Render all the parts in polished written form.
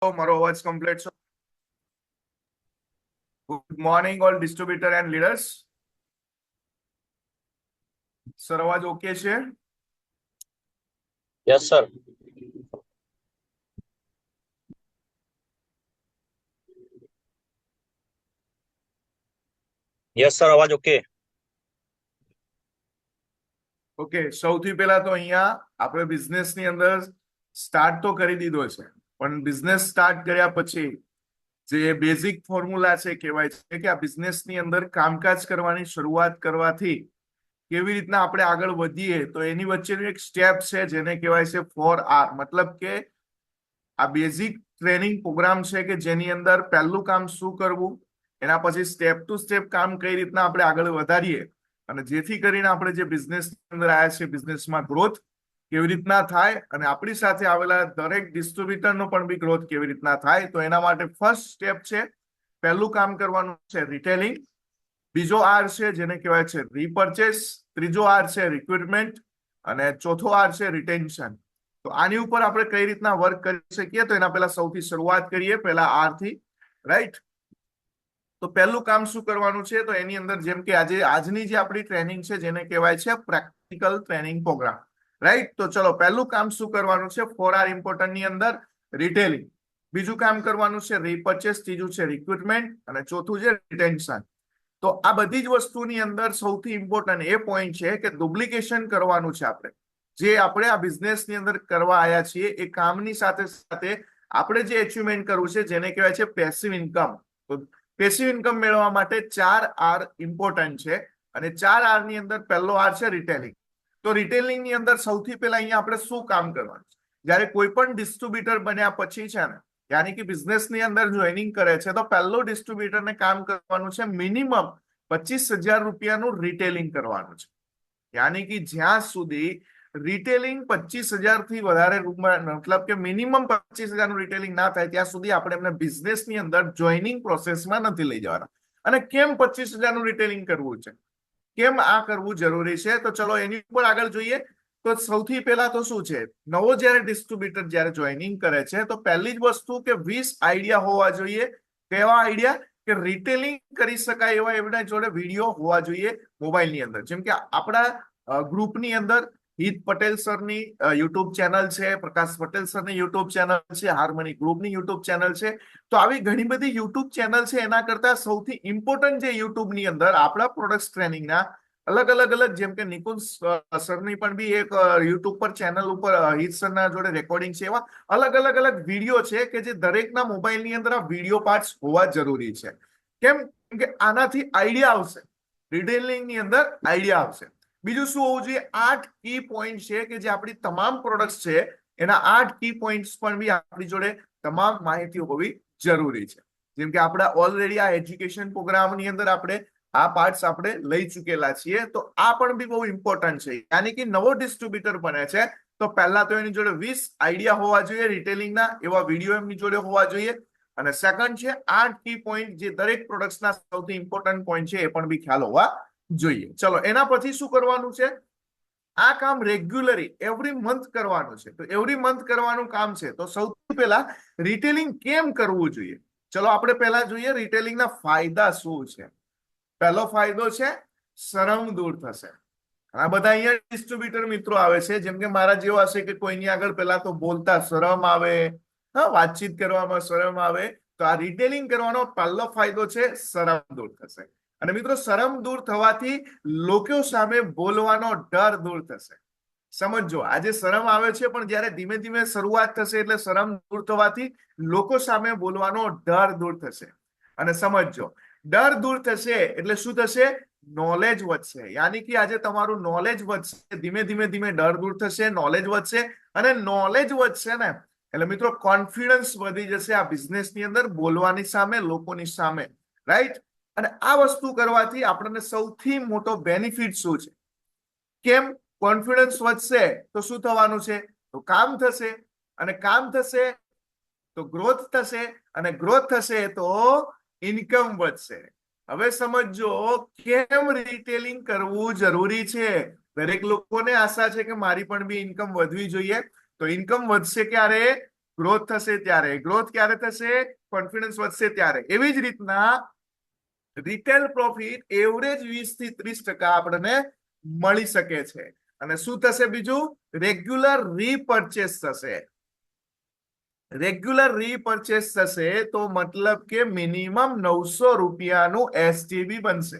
મારો અવાજ કમ્પ્લીટ છે? Good morning all distributor and leaders. Sir અવાજ ઓકે છે? Yes sir. યસ સર, અવાજ ઓકે. ઓકે, સૌથી પહેલા તો અહીંયા આપણે બિઝનેસ ની અંદર સ્ટાર્ટ તો કરી દીધો છે, પણ બિઝનેસ સ્ટાર્ટ કર્યા પછી જે બેઝિક ફોર્મ્યુલા છે કહેવાય છે કે આ બિઝનેસ ની અંદર કામકાજ કરવાની શરૂઆત કરવાથી કેવી રીતના આપણે આગળ વધીએ, તો એની વચ્ચેનું એક સ્ટેપ છે જેને કહેવાય છે 4R. મતલબ કે આ બેઝિક ટ્રેનિંગ પ્રોગ્રામ છે કે જેની અંદર પહેલું કામ શું કરવું, એના પછી સ્ટેપ ટુ સ્ટેપ કામ કઈ રીતના આપણે આગળ વધારીએ અને જેથી કરીને આપણે જે બિઝનેસ અંદર આવ્યા છે બિઝનેસમાં ગ્રોથ કેવી રીતના થાય અને આપણી સાથે આવેલા દરેક ડિસ્ટ્રીબ્યુટરનો પણ બી ગ્રોથ કેવી રીતના થાય. તો એના માટે ફર્સ્ટ સ્ટેપ છે, પહેલું કામ કરવાનું છે રિટેલિંગ. બીજો આર છે જેને કહેવાય છે રીપર્ચેસ. ત્રીજો આર છે રિક્રુટમેન્ટ અને ચોથો આર છે રિટેન્શન. તો આની ઉપર આપણે કઈ રીતના વર્ક કરી શકીએ, તો એના પહેલા સૌથી શરૂઆત કરીએ પહેલા આર થી. રાઈટ? તો પહેલું કામ શું કરવાનું છે, તો એની અંદર જેમ કે આજની જે આપણી ટ્રેનિંગ છે જેને કહેવાય છે પ્રેક્ટિકલ ટ્રેનિંગ પ્રોગ્રામ. રાઈટ? તો ચલો પહેલું કામ શું કરવાનું છે 4R ઇમ્પોર્ટન્ટ ની અંદર રિટેલિંગ. બીજું કામ કરવાનું છે રીપર્ચેસ. ત્રીજું છે રિક્રુટમેન્ટ અને ચોથું છે રિટેન્શન. તો આ બધી જ વસ્તુની અંદર સૌથી ઇમ્પોર્ટન્ટ એ પોઈન્ટ છે કે ડુપ્લિકેશન કરવાનું છે. આપણે આ બિઝનેસ ની અંદર કરવા આવ્યા છીએ એ કામની સાથે સાથે આપણે જે અચીવમેન્ટ કરવું છે જેને કહેવાય છે પેસિવ ઇન્કમ. તો પેસિવ ઇન્કમ મેળવવા માટે 4R ઇમ્પોર્ટન્ટ છે અને 4R ની અંદર પહેલો આર છે રિટેલિંગ. તો રિટેલિંગ ની અંદર સૌથી પહેલા અહીંયા આપણે શું કામ કરવાનું છે, જ્યારે કોઈ પણ ડિસ્ટ્રીબ્યુટર બન્યા પછી છે ને, યાની કે બિઝનેસ ની અંદર જોઈનિંગ કરે છે તો પહેલો ડિસ્ટ્રીબ્યુટરને કામ કરવાનું છે મિનિમમ 25,000 રૂપિયાનું રિટેલિંગ કરવાનું છે. યાની કે જ્યાં સુધી રિટેલિંગ 25,000 થી વધારે, મતલબ કે મિનિમમ 25,000 નું રિટેલિંગ ના થાય ત્યાં સુધી આપણે એમને બિઝનેસ ની અંદર જોઈનિંગ પ્રોસેસમાં નથી લઈ જવાના. અને કેમ 25,000 નું રિટેલિંગ કરવું છે, કેમ આ કરવું જરૂરી છે, તો ચલો એની ઉપર આગળ જોઈએ. તો સૌથી પહેલા તો શું છે, નવો જયારે ડિસ્ટ્રીબ્યુટર જયારે જોઈનિંગ કરે છે તો પહેલી જ વસ્તુ કે 20 આઈડિયા હોવા જોઈએ. કેવા આઈડિયા? કે રિટેલિંગ કરી શકાય એવા એમના જોડે વિડીયો હોવા જોઈએ મોબાઈલની અંદર. જેમ કે આપણા ગ્રુપની અંદર હિત પટેલ સરની યુટ્યુબ ચેનલ છે, પ્રકાશ પટેલ સરની યુટ્યુબ ચેનલ છે, હાર્મની ગ્રુપની યુટ્યુબ ચેનલ છે. તો આવી ઘણી બધી યુટ્યુબ ચેનલ છે. એના કરતા સૌથી ઇમ્પોર્ટન્ટ જે યુટ્યુબની અંદર આપણા પ્રોડક્ટ ટ્રેનિંગના અલગ અલગ જેમ કે નિકુંજ સરની પણ બી એક યુટ્યુબ પર ચેનલ ઉપર હિત સરના જોડે રેકોર્ડિંગ છે, એવા અલગ અલગ વિડીયો છે કે જે દરેકના મોબાઈલની અંદર આ વિડીયો પાર્ટ્સ હોવા જરૂરી છે. કેમ કે આનાથી આઈડિયા આવશે, રિટેલિંગ ની અંદર આઈડિયા આવશે. બીજું શું હોવું જોઈએ? 8 કી પોઈન્ટ છે કે જે આપણી તમામ પ્રોડક્ટ્સ છે એના 8 કી પોઈન્ટ્સ પણ બી આપણી જોડે તમામ માહિતી હોવી જરૂરી છે. જેમ કે આપણે ઓલરેડી આ એજ્યુકેશન પ્રોગ્રામની અંદર આપણે આ પાર્ટ્સ આપણે લઈ ચૂકેલા છીએ. તો આ પણ બી બહુ ઇમ્પોર્ટન્ટ છે. યાની કે નવો ડિસ્ટ્રીબ્યુટર બને છે તો પહેલા તો એની જોડે 20 આઈડિયા હોવા જોઈએ રિટેલિંગના, એવા વિડીયો એમની જોડે હોવા જોઈએ. અને સેકન્ડ છે 8 કી પોઈન્ટ, જે દરેક પ્રોડક્ટ્સના સૌથી ઇમ્પોર્ટન્ટ પોઈન્ટ છે એ પણ બી ખ્યાલ હોવા જોઈએ. ચલો એના પછી શું કરવાનું છે? આ કામ રેગ્યુલરી એવરી મંથ કરવાનું છે. તો એવરી મંથ કરવાનું કામ છે. તો સૌથી પહેલા રિટેલિંગ કેમ કરવું જોઈએ, ચલો આપણે પહેલા જોઈએ રિટેલિંગના ફાયદા શું છે. પહેલો ફાયદો છે શરમ દૂર થશે. આ બધા અહીંયા ડિસ્ટ્રીબ્યુટર મિત્રો આવે છે, જેમ કે મારા જેવા હશે કે કોઈની આગળ પહેલા તો બોલતા શરમ આવે, વાતચીત કરવામાં શરમ આવે. તો આ રિટેલિંગ કરવાનો પહેલો ફાયદો છે શરમ દૂર થશે. અને મિત્રો શરમ દૂર થવાથી લોકો સામે બોલવાનો ડર દૂર થશે. સમજો, આજે શરમ આવે છે પણ જયારે ધીમે ધીમે શરૂઆત થશે એટલે શરમ દૂર થવાથી લોકો સામે બોલવાનો ડર દૂર થશે. અને સમજો, ડર દૂર થશે એટલે શું થશે? નોલેજ વધશે. યાની કે આજે તમારું નોલેજ વધશે, ધીમે ધીમે ડર દૂર થશે, નોલેજ વધશે. અને નોલેજ વધશે ને એટલે મિત્રો કોન્ફિડન્સ વધી જશે આ બિઝનેસની અંદર બોલવાની સામે, લોકોની સામે. રાઈટ? અને આ વસ્તુ કરવાથી આપણને સૌથી મોટો બેનિફિટ શું છે? કેમ કોન્ફિડન્સ વધશે તો શું થવાનું છે? તો કામ થશે. અને કામ થશે તો ગ્રોથ થશે. અને ગ્રોથ થશે તો ઇન્કમ વધશે. હવે સમજો કેમ રિટેલિંગ કરવું જરૂરી છે. દરેક લોકોને આશા છે કે મારી પણ બી ઇન્કમ વધવી જોઈએ. તો ઇન્કમ વધશે ક્યારે? ગ્રોથ થશે ત્યારે. ગ્રોથ ક્યારે થશે? કોન્ફિડન્સ વધશે ત્યારે. એવી જ રીતના રિટેલ પ્રોફિટ એવરેજ 20 થી 30% આપણને મળી શકે છે. અને શું થશે બીજું? રેગ્યુલર રીપર્ચેસ થશે. રેગ્યુલર રીપર્ચેસ થશે તો મતલબ કે મિનિમમ 900 રૂપિયાનું એસટીબી બનશે.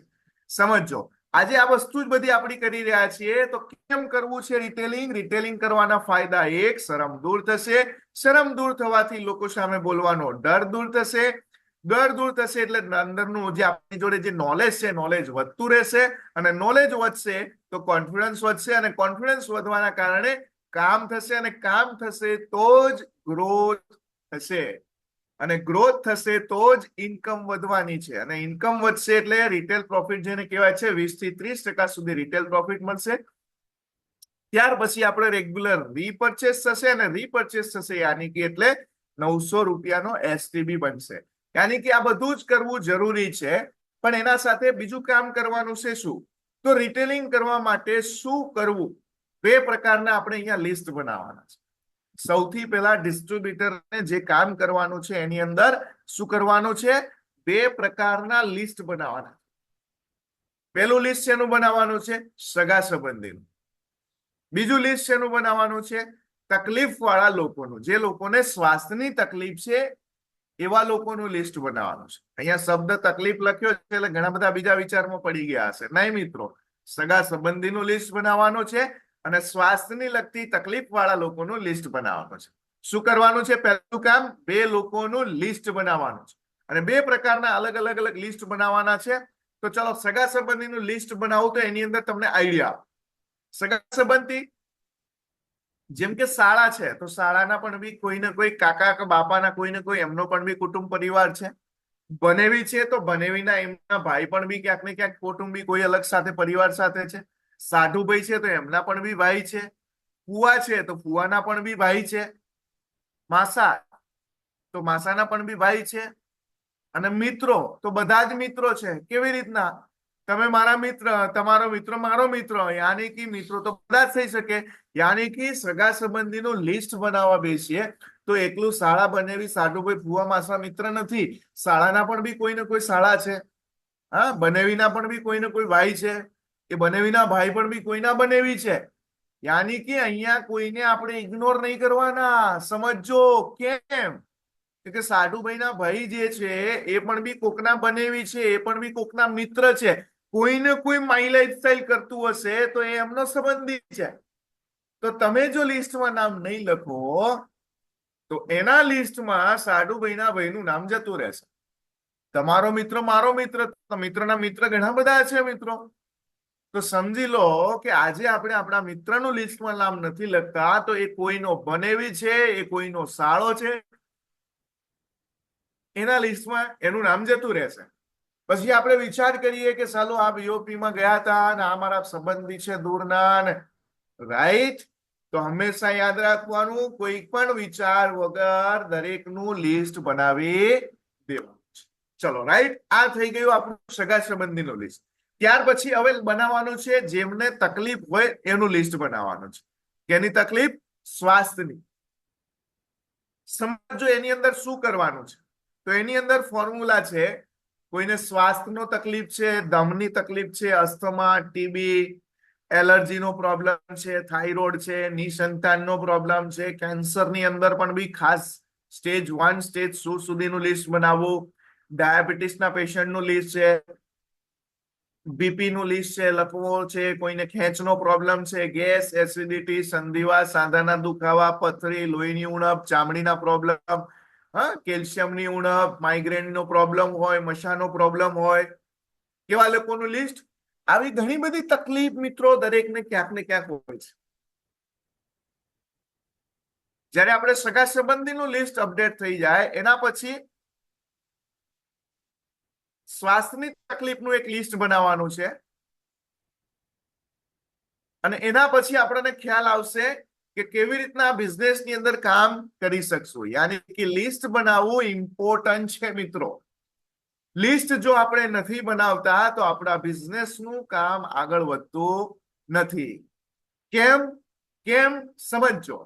સમજો, આજે આ વસ્તુ જ બધી આપણે કરી રહ્યા છીએ તો કેમ કરવું છે રિટેલિંગ? રિટેલિંગ કરવાના ફાયદા: એક, શરમ દૂર થશે. શરમ દૂર થવાથી લોકો સામે બોલવાનો ડર દૂર થશે. ડર દૂર થશે એટલે અંદરનું જે આપણી જોડે જે નોલેજ છે, નોલેજ વધતું રહેશે. અને નોલેજ વધશે તો કોન્ફિડન્સ વધશે. અને કોન્ફિડન્સ વધવાના કારણે કામ થશે. અને કામ થશે તો જ ગ્રોથ થશે. અને ગ્રોથ થશે તો જ ઇન્કમ વધવાની છે. અને ઇન્કમ વધશે એટલે રિટેલ પ્રોફિટ જેને કહેવાય છે 20 થી 30% સુધી રિટેલ પ્રોફિટ મળશે. ત્યાર પછી આપણે રેગ્યુલર રીપર્ચેસ થશે. અને રીપર્ચેસ થશે યાની કે એટલે 900 રૂપિયાનો એસટીબી બનશે. યાની કે આ બધું જ કરવું જરૂરી છે. પણ એના સાથે બીજું કામ કરવાનું છે. શું? તો રિટેલિંગ કરવા માટે શું કરવું? બે પ્રકારના આપણે અહીંયા લિસ્ટ બનાવવાના છે. સૌથી પહેલા ડિસ્ટ્રીબ્યુટરને જે કામ કરવાનું છે એની અંદર શું કરવાનું છે? બે પ્રકારના લિસ્ટ બનાવવાના. પહેલું લિસ્ટ શેનું બનાવવાનું છે? સગા સંબંધીનું. બીજું લિસ્ટ શેનું બનાવવાનું છે? તકલીફ વાળા લોકોનું. જે લોકોને શ્વાસની તકલીફ છે એવા લોકોનું લિસ્ટ બનાવવાનું છે. અહીંયા શબ્દ તકલીફ લખ્યો છે એટલે ઘણા બધા બીજા વિચારમાં પડી ગયા હશે. નહીં મિત્રો, સગા સંબંધીનું લિસ્ટ બનાવવાનું છે અને સ્વાસ્થ્યની લગતી તકલીફ વાળા લોકોનું લિસ્ટ બનાવવાનું છે. શું કરવાનું છે? પહેલું કામ, બે લોકોનું લિસ્ટ બનાવવાનું છે. અને બે પ્રકારના અલગ અલગ લિસ્ટ બનાવવાના છે. તો ચલો, સગા સંબંધીનું લિસ્ટ બનાવું તો એની અંદર તમને આઈડિયા આવે. સગા સંબંધી જેમ કે શાળા છે તો શાળાના પણ બી કોઈને કોઈ કાકા કે બાપાના કોઈને કોઈ એમનો પણ બી કુટુંબ પરિવાર છે. બનેવી છે તો બનેવીના એમના ભાઈ પણ બી ક્યાંક ને ક્યાંક કુટુંબી કોઈ અલગ સાથે પરિવાર સાથે છે. સાધુભાઈ છે તો એમના પણ બી ભાઈ છે. ફુવા છે તો ફુવાના પણ બી ભાઈ છે. માસા તો માસાના પણ બી ભાઈ છે. અને મિત્રો તો બધા જ મિત્રો છે. કેવી રીતના? તમે મારા મિત્ર, તમારો મિત્ર મારો મિત્ર, યાની કે મિત્રો તો બધા જ થઈ શકે. યાની કે સગા સંબંધીનું લિસ્ટ બનાવવા બેસીએ તો એકલું શાળા બનેવી સાધુભાઈ ફુવા માસા મિત્ર નથી. શાળાના પણ બી કોઈને કોઈ શાળા છે. હા, બનેવીના પણ બી કોઈને કોઈ ભાઈ છે. એ બનેવીના ભાઈ પણ બી કોઈના બનેવી છે. યાની કે અહીંયા કોઈને આપણે ઇગ્નોર નહીં કરવાના. સમજો કેમ? કે સાધુભાઈના ભાઈ જે છે એ પણ બી કોકના બનેવી છે, એ પણ બી કોકના મિત્ર છે. કોઈને કોઈ માઇલેજ સ્ટાઇલ કરતું હશે તો એ એમનો સંબંધી છે. તો તમે જો લિસ્ટમાં નામ નહીં લખો તો એના લિસ્ટમાં સાધુભાઈના ભાઈનું નામ જતું રહેશે. તમારો મિત્ર મારો મિત્ર, મિત્રના મિત્ર ઘણા બધા છે મિત્રો. તો સમજી લો કે આજે આપણે આપણા મિત્રનું લિસ્ટમાં નામ નથી લખતા તો એ કોઈનો બનેવી છે, એ કોઈનો સાળો છે, એના લિસ્ટમાં એનું નામ જતું રહેશે. પછી આપણે વિચાર કરીએ કે ચાલો આ બીઓપીમાં ગયા હતા અને આ મારા સંબંધી છે દૂરના ને, રાઈટ? તો હંમેશા યાદ રાખવાનું, કોઈ પણ વિચાર વગર દરેકનું લિસ્ટ બનાવી દેવાનું છે. ચલો, રાઈટ? આ થઈ ગયું આપણું સગા સંબંધીનું લિસ્ટ. ત્યાર પછી હવે બનાવવાનું છે જેમને તકલીફ હોય એનું લિસ્ટ બનાવવાનું છે. કેની તકલીફ? સ્વાસ્થ્યની. સમજો એની અંદર શું કરવાનું છે. તો એની અંદર ફોર્મ્યુલા છે. કોઈને શ્વાસનો તકલીફ છે, દમની તકલીફ છે, અસ્થમા, ટીબી, એલર્જીનો પ્રોબ્લેમ છે, થાઇરોઇડ છે, નિસંતાનનો પ્રોબ્લેમ છે, કેન્સરની અંદર પણ બી ખાસ સ્ટેજ 1 સ્ટેજ 2 સુધીનું લિસ્ટ બનાવવું, ડાયાબિટીસના પેશન્ટનું લિસ્ટ છે, બીપી નું લિસ્ટ છે લખવો છે, કોઈને ખેંચનો પ્રોબ્લેમ છે, ગેસ, એસિડિટી, સંધિવા, સાંધાના દુખાવા, પથરી, લોહીની ઉણપ, ચામડીના પ્રોબ્લેમ, હા, કેલ્શિયમની ઉણપ, માઇગ્રેનનો પ્રોબ્લેમ હોય, મસાનો પ્રોબ્લેમ હોય, કેવા લોકોનું લિસ્ટ? આવી ઘણી બધી તકલીફ મિત્રો દરેકને ક્યાંક ને ક્યાંક હોય છે. જ્યારે આપણે સગા સંબંધીનું લિસ્ટ અપડેટ થઈ જાય એના પછી શ્વાસની તકલીફનું એક લિસ્ટ બનાવવાનું છે. અને એના પછી આપણને ખ્યાલ આવશે કે કેવી રીતના બિઝનેસની અંદર કામ કરી શકશું. યાની કે લિસ્ટ બનાવવું ઇમ્પોર્ટન્ટ છે મિત્રો. લિસ્ટ જો આપણે નથી બનાવતા તો આપણા બિઝનેસનું કામ આગળ વધતું નથી. કેમ? સમજો,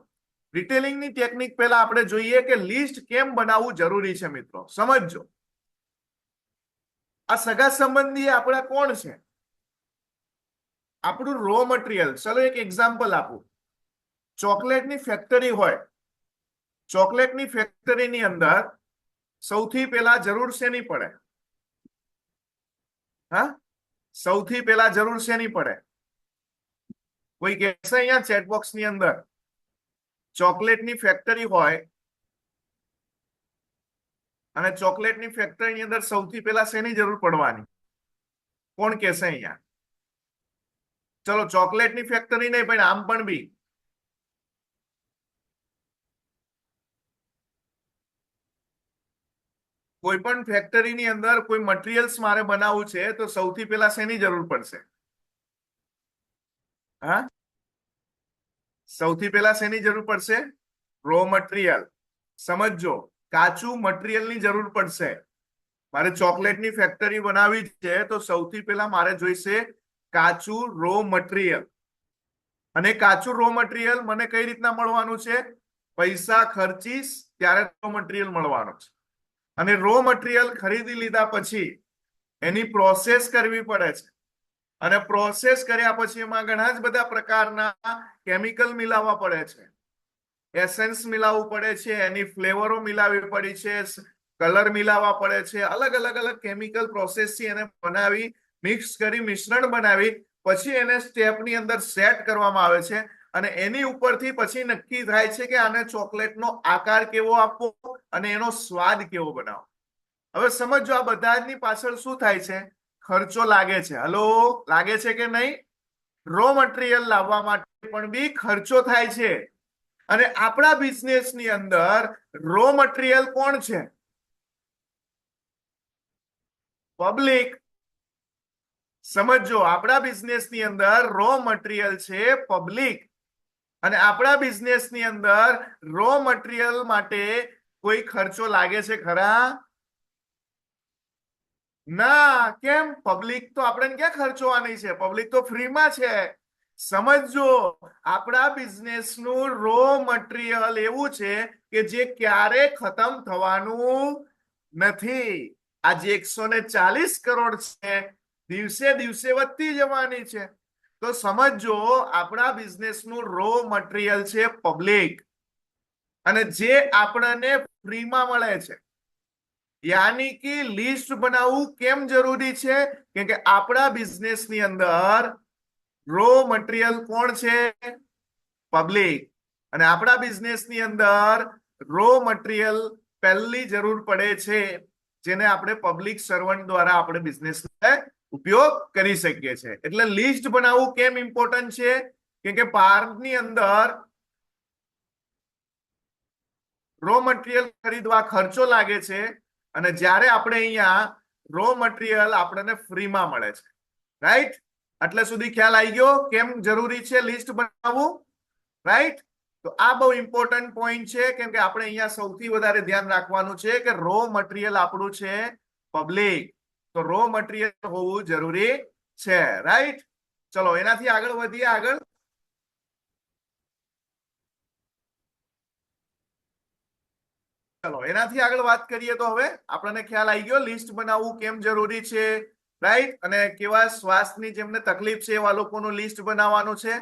રિટેલિંગની ટેકનિક પહેલા આપણે જોઈએ કે લિસ્ટ કેમ બનાવવું જરૂરી છે મિત્રો. સમજજો, આ સગા સંબંધી આપણા કોણ છે? આપણું રો મટીરિયલ. ચલો એક એક્ઝામ્પલ આપું. ચોકલેટની ફેક્ટરી હોય, ચોકલેટની ફેક્ટરીની અંદર સૌથી પહેલા જરૂર શેની પડે? હા, સૌથી પહેલા જરૂર શેની પડે? કોઈ કહેશે અહીંયા ચેટબોક્સ ની અંદર? ચોકલેટની ફેક્ટરી હોય અને ચોકલેટની ફેક્ટરીની અંદર સૌથી પહેલા શેની જરૂર પડવાની? કોણ કહેશે અહીંયા? ચલો ચોકલેટની ફેક્ટરી નહીં પણ આમ પણ બી કોઈ પણ ફેક્ટરીની અંદર કોઈ મટીરિયલ્સ મારે બનાવવું છે તો સૌથી પહેલા શેની જરૂર પડશે? હા, સૌથી પહેલા શેની જરૂર પડશે? Raw material. સમજો, કાચું મટીરિયલની જરૂર પડશે. મારે ચોકલેટની ફેક્ટરી બનાવવી છે તો સૌથી પહેલા મારે જોઈશે કાચું રો મટીરિયલ. અને કાચું રો મટીરિયલ મને કઈ રીતના મળવાનું છે? પૈસા ખર્ચીશ ત્યારે રો મટીરિયલ મળવાનું છે. અને રો મટીરિયલ ખરીદી લીધા પછી એની પ્રોસેસ કરવી પડે છે. અને પ્રોસેસ કર્યા પછી એમાં ઘણા જ બધા પ્રકારના કેમિકલ મિલાવવા પડે છે. એસેન્સ મિલાવવું પડે છે, એની ફ્લેવરો મિલાવવી પડી છે, કલર મિલાવવા પડે છે. અલગ અલગ કેમિકલ પ્રોસેસથી એને બનાવી, મિક્સ કરી મિશ્રણ બનાવી પછી એને સ્ટેપની અંદર સેટ કરવામાં આવે છે. અને એની ઉપરથી પછી નક્કી થાય છે કે આને ચોકલેટનો આકાર કેવો આપવો અને એનો સ્વાદ કેવો બનાવો. હવે સમજો, આ બધાની પાછળ શું થાય છે? ખર્ચો લાગે છે. હલો, લાગે છે કે નહીં? રો મટીરિયલ લાવવા માટે પણ બી ખર્ચો થાય છે. અને આપણા બિઝનેસની અંદર રો મટીરિયલ કોણ છે? પબ્લિક. સમજો, આપણા બિઝનેસની અંદર રો મટીરિયલ છે પબ્લિક. અને આપણા બિઝનેસની અંદર રો મટીરિયલ માટે કોઈ ખર્ચો લાગે છે ખરા? ના. કેમ? પબ્લિક તો આપણે ક્યાં ખર્ચવાની છે? પબ્લિક તો ફ્રીમાં છે. સમજો, આપણા બિઝનેસનું રો મટીરિયલ એવું છે કે જે ક્યારે ખતમ થવાનું નથી. આજે 140 કરોડ છે, દિવસે દિવસે વધતી જવાની છે. તો સમજો, આપણા બિઝનેસનું રો મટીરિયલ છે પબ્લિક. અને જે આપણને ફ્રીમાં મળે છે. યાની કે લિસ્ટ બનાવવું કેમ જરૂરી છે? કેમ કે આપણા બિઝનેસની અંદર રો મટીરિયલ કોણ છે? પબ્લિક. અને આપણા બિઝનેસની અંદર રો મટીરિયલ પહેલી જરૂર પડે છે, જેને આપણે પબ્લિક સર્વન્ટ દ્વારા આપણે બિઝનેસ ઉપયોગ કરી શકીએ છીએ. એટલે લિસ્ટ બનાવવું કેમ ઇમ્પોર્ટન્ટ છે? કેમ કે બહારની અંદર રો મટીરિયલ ખરીદવા ખર્ચો લાગે છે અને જ્યારે આપણે અહીંયા રો મટીરિયલ આપણને ફ્રીમાં મળે છે. રાઈટ? એટલે સુધી ખ્યાલ આવી ગયો કેમ જરૂરી છે લિસ્ટ બનાવવું? રાઈટ? તો આ બહુ ઇમ્પોર્ટન્ટ પોઈન્ટ છે, કેમ કે આપણે અહીંયા સૌથી વધારે ધ્યાન રાખવાનું છે કે રો મટીરિયલ આપણું છે પબ્લિક. તો રો મટીરિયલ હોવું જરૂરી છે. રાઈટ? ચલો એનાથી આગળ વધીએ. આગળ ચલો એનાથી આગળ વાત કરીએ તો હવે આપણને ખ્યાલ આવી ગયો લિસ્ટ બનાવવું કેમ જરૂરી છે. રાઈટ? અને કેવા શ્વાસની જેમને તકલીફ છે એવા લોકોનું લિસ્ટ બનાવવાનું છે.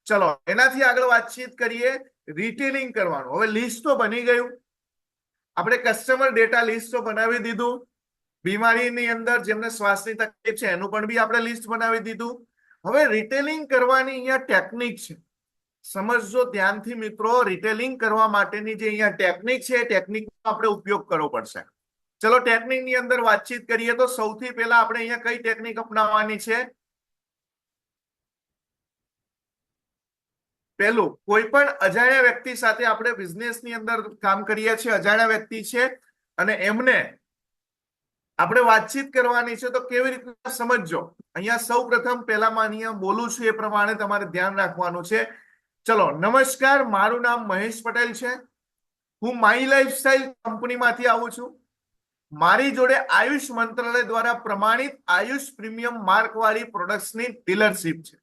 ચલો એનાથી આગળ વાતચીત કરીએ. રિટેલિંગ કરવાનું. હવે લિસ્ટ તો બની ગયું, આપણે કસ્ટમર ડેટા લિસ્ટ તો બનાવી દીધું. બીમારીની અંદર જેમને શ્વાસની તકલીફ છે એનું પણ બી આપણે લિસ્ટ બનાવી દીધું. હવે રિટેલિંગ કરવાની અહીંયા ટેકનિક છે. સમજજો ધ્યાનથી મિત્રો, રિટેલિંગ કરવા માટેની જે અહીંયા ટેકનિક છે ટેકનિકનો આપણે ઉપયોગ કરવો પડશે. ચલો ટેકનિકની અંદર વાતચીત કરીએ તો સૌથી પહેલા આપણે અહીંયા કઈ ટેકનિક અપનાવવાની છે? પહેલું, કોઈ પણ અજાણ્યા વ્યક્તિ સાથે આપણે બિઝનેસની અંદર કામ કરીએ છીએ, અજાણ્યા વ્યક્તિ છે અને એમને આપણે વાતચીત કરવાની છે તો કેવી રીતના સમજજો. અહીંયા સૌ પ્રથમ પહેલામાં અહીંયા બોલું છું એ પ્રમાણે તમારે ધ્યાન રાખવાનું છે. ચલો, નમસ્કાર, મારું નામ મહેશ પટેલ છે. હું માય લાઈફસ્ટાઈલ કંપનીમાંથી આવું છું. મારી જોડે આયુષ મંત્રાલય દ્વારા પ્રમાણિત આયુષ પ્રીમિયમ માર્ક વાળી પ્રોડક્ટ્સની ડીલરશીપ છે.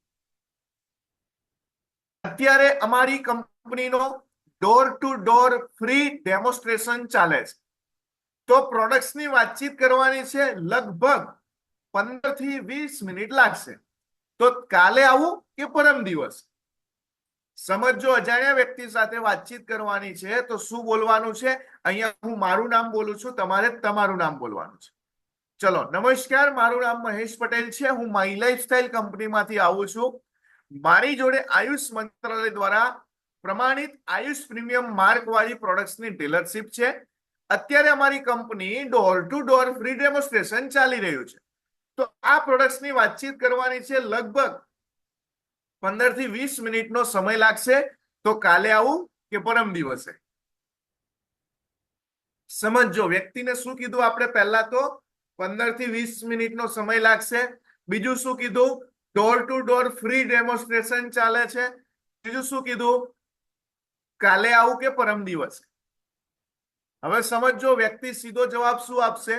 અત્યારે અમારી કંપનીનો door to door free demonstration ચાલે છે. તો પ્રોડક્ટ્સની વાતચીત કરવાની છે, લગભગ 15 થી 20 મિનિટ લાગશે. તો કાલે આવું કે પરમ દિવસ? સમજો, અજાણ્યા વ્યક્તિ સાથે વાતચીત કરવાની છે તો શું બોલવાનું છે? અહીંયા હું મારું નામ બોલું છું, તમારે તમારું નામ બોલવાનું છે. ચલો, નમસ્કાર, મારું નામ મહેશ પટેલ છે, હું માય લાઈફસ્ટાઈલ કંપનીમાંથી આવું છું. મારી જોડે આયુષ મંત્રાલય દ્વારા પ્રમાણિત આયુષ પ્રીમિયમ માર્ક વાળી પ્રોડક્ટ્સની ડીલરશીપ છે. અત્યારે અમારી company door to door free demonstration ચાલી રહ્યું છે. તો આ પ્રોડક્ટ્સની વાતચીત કરવાની છે, લગભગ 15 થી 20 મિનિટનો સમય લાગશે. તો કાલે આવું કે પરમ દિવસે? સમજો, વ્યક્તિને શું કીધું આપણે? પહેલા તો 15 થી 20 મિનિટનો સમય લાગશે. બીજું શું કીધું? Door to door free demonstration ચાલે છે. બીજું શું કીધું? કાલે આવું કે પરમ દિવસે? હવે સમજો, વ્યક્તિ સીધો જવાબ શું આપશે?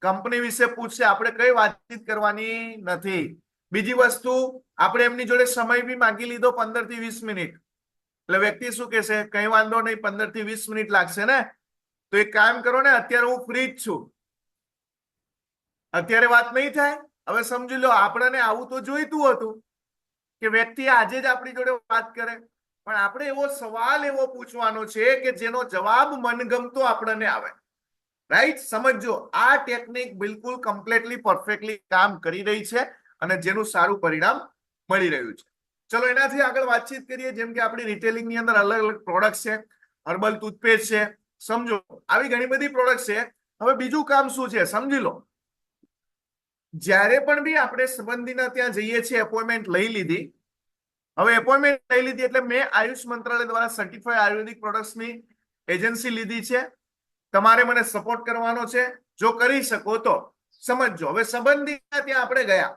કંપની વિશે પૂછશે, આપણે કઈ વાતચીત કરવાની નથી. બીજી વસ્તુ, આપણે એમની જોડે સમય બી માંગી લીધો 15 થી 20 મિનિટ. એટલે વ્યક્તિ શું કહેશે? કઈ વાંધો નહીં, 15 થી 20 મિનિટ લાગશે ને, તો એક કામ કરો ને, અત્યારે હું ફ્રી જ છું, અત્યારે વાત નહીં થાય. હવે સમજી લો, આપણને આવું તો જોઈતું હતું કે વ્યક્તિ આજે જ આપણી જોડે વાત કરે, પણ આપણે એવો સવાલ એવો પૂછવાનો છે કે જેનો જવાબ મનગમતો આપણને આવે. રાઈટ? સમજો, આ ટેકનિક બિલકુલ કમ્પ્લીટલી પરફેક્ટલી કામ કરી રહી છે અને જેનું સારું પરિણામ મળી રહ્યું છે. ચલો, એનાથી આગળ વાતચીત કરીએ. જેમ કે આપણી રિટેલિંગ ની અંદર અલગ અલગ પ્રોડક્ટ છે, હર્બલ ટૂથપેસ્ટ છે, સમજો, આવી ઘણી બધી પ્રોડક્ટ છે. હવે બીજું કામ શું છે સમજી લો. જ્યારે પણ બી આપણે સંબંધીના ત્યાં જઈએ છીએ, એપોઇન્ટમેન્ટ લઈ લીધી. હવે એપોઇન્ટમેન્ટ લઈ લીધી એટલે મેં આયુષ મંત્રાલય દ્વારા સર્ટિફાઈડ આયુર્વેદિક પ્રોડક્ટ્સની એજન્સી લીધી છે. તમારે મને સપોર્ટ કરવાનો છે, જો કરી શકો તો. સમજો, હવે સંબંધીના ત્યાં આપણે ગયા,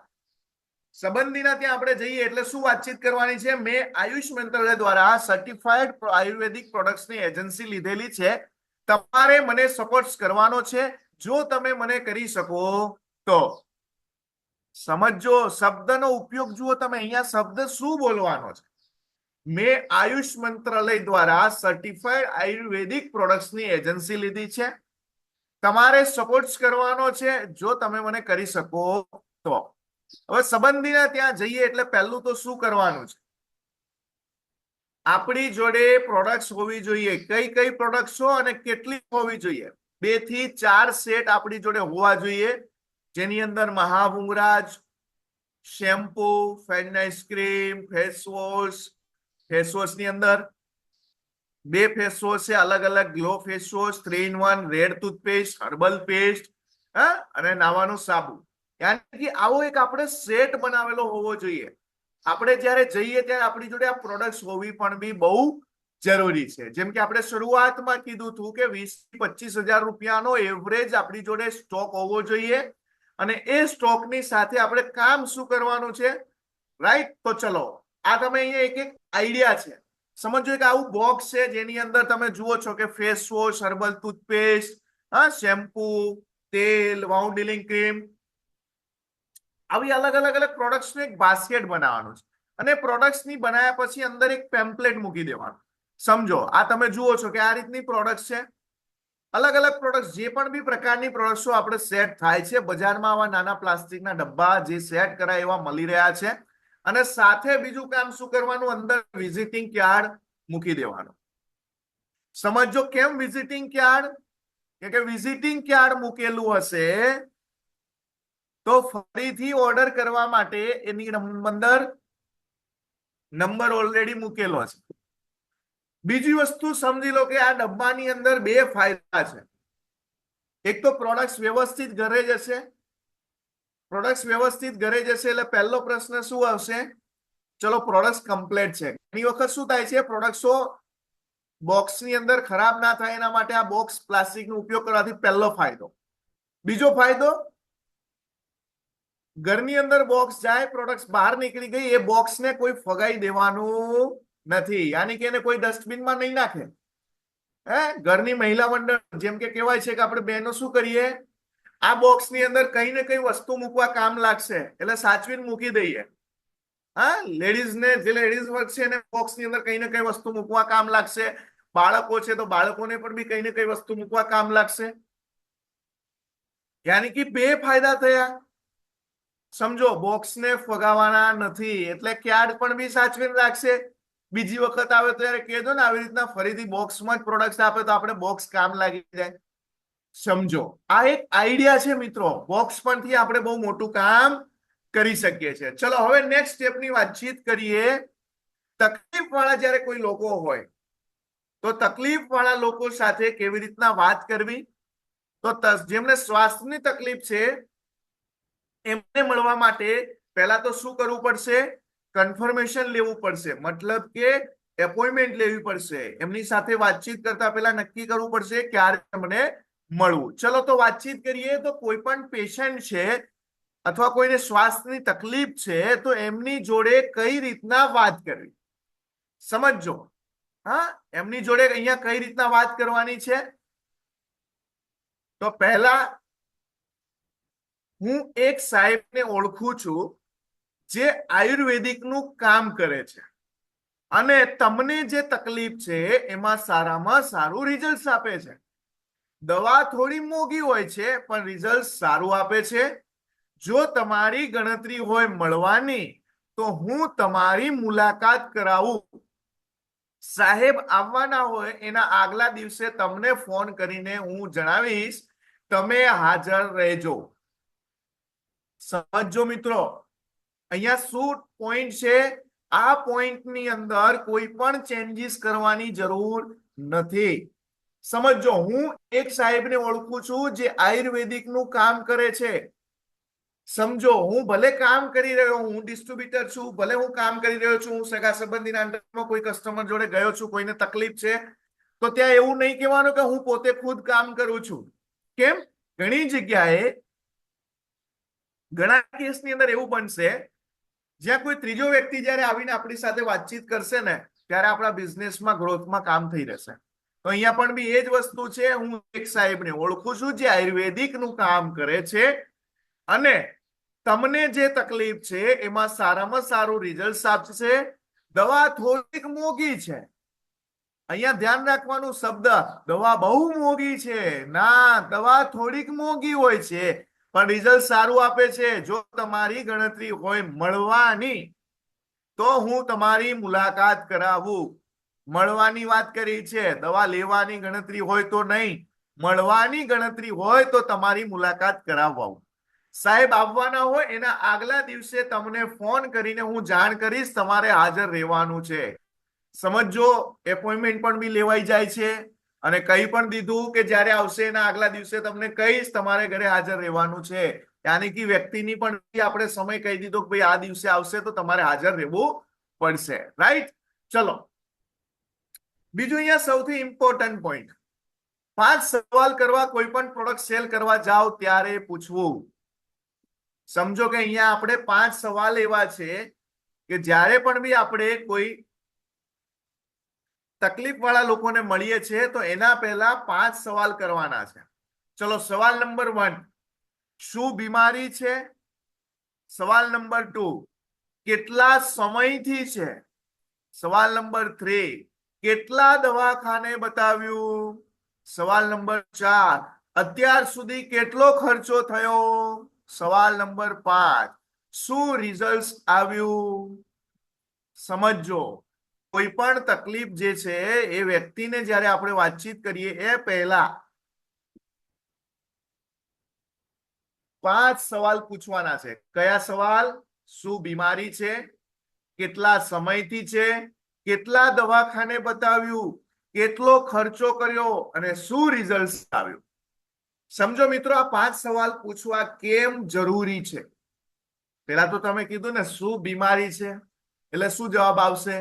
સંબંધીના ત્યાં આપણે જઈએ એટલે શું વાતચીત કરવાની છે? મેં આયુષ મંત્રાલય દ્વારા સર્ટિફાઈડ આયુર્વેદિક પ્રોડક્ટ્સની એજન્સી લીધેલી છે, તમારે મને સપોર્ટ કરવાનો છે, જો તમે મને કરી શકો તો. સમજો, શબ્દનો ઉપયોગ જુઓ તમે, અહીંયા શબ્દ શું બોલવાનો છે? મેં આયુષ મંત્રાલય દ્વારા સર્ટિફાઈડ આયુર્વેદિક પ્રોડક્ટ્સની એજન્સી લીધી છે, તમારે સપોર્ટ કરવાનો છે, જો તમે મને કરી શકો તો. હવે સંબંધીના ત્યાં જઈએ એટલે પહેલું તો શું કરવાનું છે? આપણી જોડે પ્રોડક્ટ્સ હોવી જોઈએ. કઈ કઈ પ્રોડક્ટ્સો અને કેટલી હોવી જોઈએ? 2 થી 4 સેટ આપણી જોડે હોવા જોઈએ, જેની અંદર Mahabhringraj, shampoo, fairness cream, face wash. Face wash ની અંદર 2 ફેસ વોશ છે, અલગ અલગ glow face wash, 3 in 1, red toothpaste, herbal paste, અને નાવાનું સાબુ. યાની કે આવો એક આપણે સેટ બનાવેલો હોવો જોઈએ. આપણે જ્યારે જઈએ ત્યારે આપણી જોડે આ પ્રોડક્ટ્સ હોવી પણ બી બહુ જરૂરી છે. જેમ કે આપણે શરૂઆતમાં કીધું હતું કે 20 થી 25 હજાર રૂપિયાનો એવરેજ આપણી જોડે સ્ટોક હોવો જોઈએ. અને એ સ્ટોકની સાથે આપણે કામ શું કરવાનું છે? રાઈટ? તો ચલો, આ તમે અહીંયા એક એક આઈડિયા છે. સમજો કે આવું બોક્સ છે જેની અંદર તમે જુઓ છો કે face wash, herbal toothpaste, shampoo, તેલ, વાઉન્ડ હીલિંગ ક્રીમ, આવી અલગ અલગ અલગ પ્રોડક્ટ્સનું એક બાસ્કેટ બનાવવાનું છે. અને પ્રોડક્ટ્સની બનાવ્યા પછી અંદર એક પેમ્પલેટ મૂકી દેવાનું. સમજો, આ તમે જુઓ છો કે આ રીતની પ્રોડક્ટ છે. અલગ અલગ પ્રોડક્ટ, જે પણ બી પ્રકારની પ્રોડક્ટ્સો આપણે સેટ થાય છે, બજારમાં આવા નાના પ્લાસ્ટિકના ડબ્બા જે સેટ કરાય એવા મળી રહ્યા છે. અને સાથે બીજું કામ શું કરવાનું? અંદર વિઝિટિંગ કાર્ડ મૂકી દેવાનું. સમજો, કેમ વિઝિટિંગ કાર્ડ? કે વિઝિટિંગ કાર્ડ મૂકેલું હશે તો ફરીથી ઓર્ડર કરવા માટે એની અંદર નંબર ઓલરેડી મૂકેલો છે. બીજી વસ્તુ સમજી લો કે આ ડબ્બાની અંદર 2 ફાયદા છે. એક તો પ્રોડક્ટ્સ વ્યવસ્થિત ઘરે જશે. પ્રોડક્ટ્સ વ્યવસ્થિત ઘરે જશે એટલે પહેલો પ્રશ્ન શું આવશે? ચલો, પ્રોડક્ટ્સ કમ્પ્લીટ છે. ઘણી વખત શું થાય છે, પ્રોડક્ટ્સો બોક્સની અંદર ખરાબ ના થાય એના માટે આ બોક્સ પ્લાસ્ટિકનો ઉપયોગ કરવાથી પહેલો ફાયદો. બીજો ફાયદો, ઘરની અંદર બોક્સ જાય, પ્રોડક્ટ્સ બહાર નીકળી ગઈ, એ બોક્સને કોઈ ફગાઈ દેવાનું નથી, યાની કે એને કોઈ ડસ્ટબિનમાં નહીં નાખે. ઘરની મહિલા મંડળ, જેમ કે કહેવાય છે કે આપણે બહેનો શું કરીએ, આ બોક્સની અંદર કઈ ને કઈ વસ્તુ મૂકવા કામ લાગશે એટલે સાચવીને મૂકી દઈએ. લેડીઝ ને, જે લેડીઝ વર્ગ છે એને બોક્સની અંદર કઈ ને કઈ વસ્તુ મૂકવા કામ લાગશે. બાળકો છે તો બાળકોને પણ બી કઈ ને કઈ વસ્તુ મૂકવા કામ લાગશે. યાની કે બે ફાયદા થયા. સમજો, બોક્સને ફગાવાના નથી એટલે ક્યાર્ડ પણ બી સાચવીને રાખશે. બીજી વખત આવે ત્યારે કહેજો ને આવી રીતના ફરીથી બોક્સમાં જ પ્રોડક્ટ આપે તો આપણે બોક્સ કામ લાગી જાય. સમજો, આ એક આઈડિયા છે મિત્રો. બોક્સ પરથી આપણે બહુ મોટું કામ કરી શકીએ છીએ. ચલો હવે નેક્સ્ટ સ્ટેપની વાતચીત કરીએ. તકલીફ વાળા જયારે કોઈ લોકો હોય તો તકલીફ વાળા લોકો સાથે કેવી રીતના વાત કરવી. તો જેમને શ્વાસની તકલીફ છે એમને મળવા માટે પહેલા તો શું કરવું પડશે? કન્ફર્મેશન લેવું પડશે, મતલબ કે એપોઇન્ટમેન્ટ લેવી પડશે. એમની સાથે વાતચીત કરતા પહેલા નક્કી કરવું પડશે ક્યારે એમને મળવું. ચલો તો વાતચીત કરીએ. તો કોઈ પણ પેશન્ટ છે અથવા કોઈને શ્વાસની તકલીફ છે તો એમની જોડે કઈ રીતના વાત કરવી સમજજો. હા, એમની જોડે અહીંયા કઈ રીતના વાત કરવાની છે. તો પહેલા હું એક સાહેબને ઓળખું છું જે આયુર્વેદિકનું કામ કરે છે અને તમને જે તકલીફ છે એમાં સારામાં સારું રિઝલ્ટ આપે છે. દવા થોડી મોંઘી હોય છે પણ રિઝલ્ટ સારું આપે છે. જો તમારી ગણતરી હોય મળવાની તો હું તમારી મુલાકાત કરાવું. સાહેબ આવવાના હોય એના આગલા દિવસે તમને ફોન કરીને હું જણાવીશ, તમે હાજર રહેજો. સમજો મિત્રો, અહીંયા શું પોઈન્ટ છે? આ પોઈન્ટની અંદર કોઈ પણ ચેન્જીસ કરવાની જરૂર નથી. સમજો, હું એક સાહેબને ઓળખું છું જે આયુર્વેદિકનું કામ કરે છે. સમજો, હું ભલે કામ કરી રહ્યો, હું ડિસ્ટ્રીબ્યુટર છું, ભલે હું કામ કરી રહ્યો છું, હું સગા સંબંધીના અંડરમાં કોઈ કસ્ટમર જોડે ગયો છું, કોઈને તકલીફ છે તો ત્યાં એવું નહીં કહેવાનું કે હું પોતે ખુદ કામ કરું છું. કેમ? ઘણી જગ્યાએ ઘણા કેસની અંદર એવું બનશે જ્યાં કોઈ ત્રીજો વ્યક્તિ જયારે આવીને આપણી સાથે વાતચીત કરશે ને ત્યારે આપણા બિઝનેસમાં ગ્રોથમાં કામ થઈ રહેશે. તો અહીંયા પણ બી એ જ વસ્તુ છે. હું એક સાહેબને ઓળખું છું જે આયુર્વેદિકનું કામ કરે છે અને તમને જે તકલીફ છે એમાં સારામાં સારું રિઝલ્ટ આપશે. દવા થોડીક મોંઘી છે. અહીંયા ધ્યાન રાખવાનું શબ્દ, દવા બહુ મોંઘી છે ના, દવા થોડીક મોંઘી હોય છે પણ રિઝલ્ટ સારું આપે છે. જો તમારી ગણતરી હોય મળવાની તો હું તમારી મુલાકાત કરાવું. મળવાની વાત કરી છે, દવા લેવાની ગણતરી હોય તો નહીં, મળવાની ગણતરી હોય તો તમારી મુલાકાત કરાવવા. સાહેબ આવવાના હોય એના આગલા દિવસે તમને ફોન કરીને હું જાણ કરીશ તમારે હાજર રહેવાનું છે. સમજો, એપોઇન્ટમેન્ટ પણ બી લેવાઈ જાય છે અને કહી પણ દીધું કે જ્યારે આવશે એના આગલા દિવસે તમને કહીશ તમારે ઘરે હાજર રહેવાનું છે. યાની કે વ્યક્તિની પણ આપણે સમય કહી દીધો કે ભાઈ આ દિવસે આવશે તો તમારે હાજર રહેવું પડશે. રાઈટ? ચલો, બીજું અહીંયા સૌથી ઇમ્પોર્ટન્ટ પોઈન્ટ, 5 સવાલ કરવા કોઈ પણ પ્રોડક્ટ સેલ કરવા જાઓ ત્યારે પૂછવું. સમજો કે અહીંયા આપણે 5 સવાલ એવા છે કે જ્યારે પણ બી આપણે કોઈ તકલીફ વાળા લોકોને મળીએ છીએ તો એના પહેલા 5 સવાલ કરવાના છે. ચલો, સવાલ નંબર 1, શું બીમારી છે? સવાલ નંબર 2, કેટલા સમયથી છે? સવાલ નંબર 3, કેટલા દવાખાને બતાવ્યું? સવાલ નંબર 4, અત્યાર સુધી કેટલો ખર્ચો થયો? સવાલ નંબર 5, શું રિઝલ્ટ આવ્યું? સમજો, કોઈ પણ તકલીફ જે છે એ વ્યક્તિને જ્યારે આપણે વાતચીત કરીએ એ પહેલા 5 સવાલ પૂછવાના છે. કયા સવાલ? શું બીમારી છે? કેટલા સમયથી છે? કેટલા દવાખાને બતાવ્યું? કેટલો ખર્ચો કર્યો અને શું રિઝલ્ટ આવ્યું? સમજો મિત્રો, આ 5 સવાલ પૂછવા કેમ જરૂરી છે? પેલા તો તમે કીધું ને શું બીમારી છે એટલે શું જવાબ આવશે?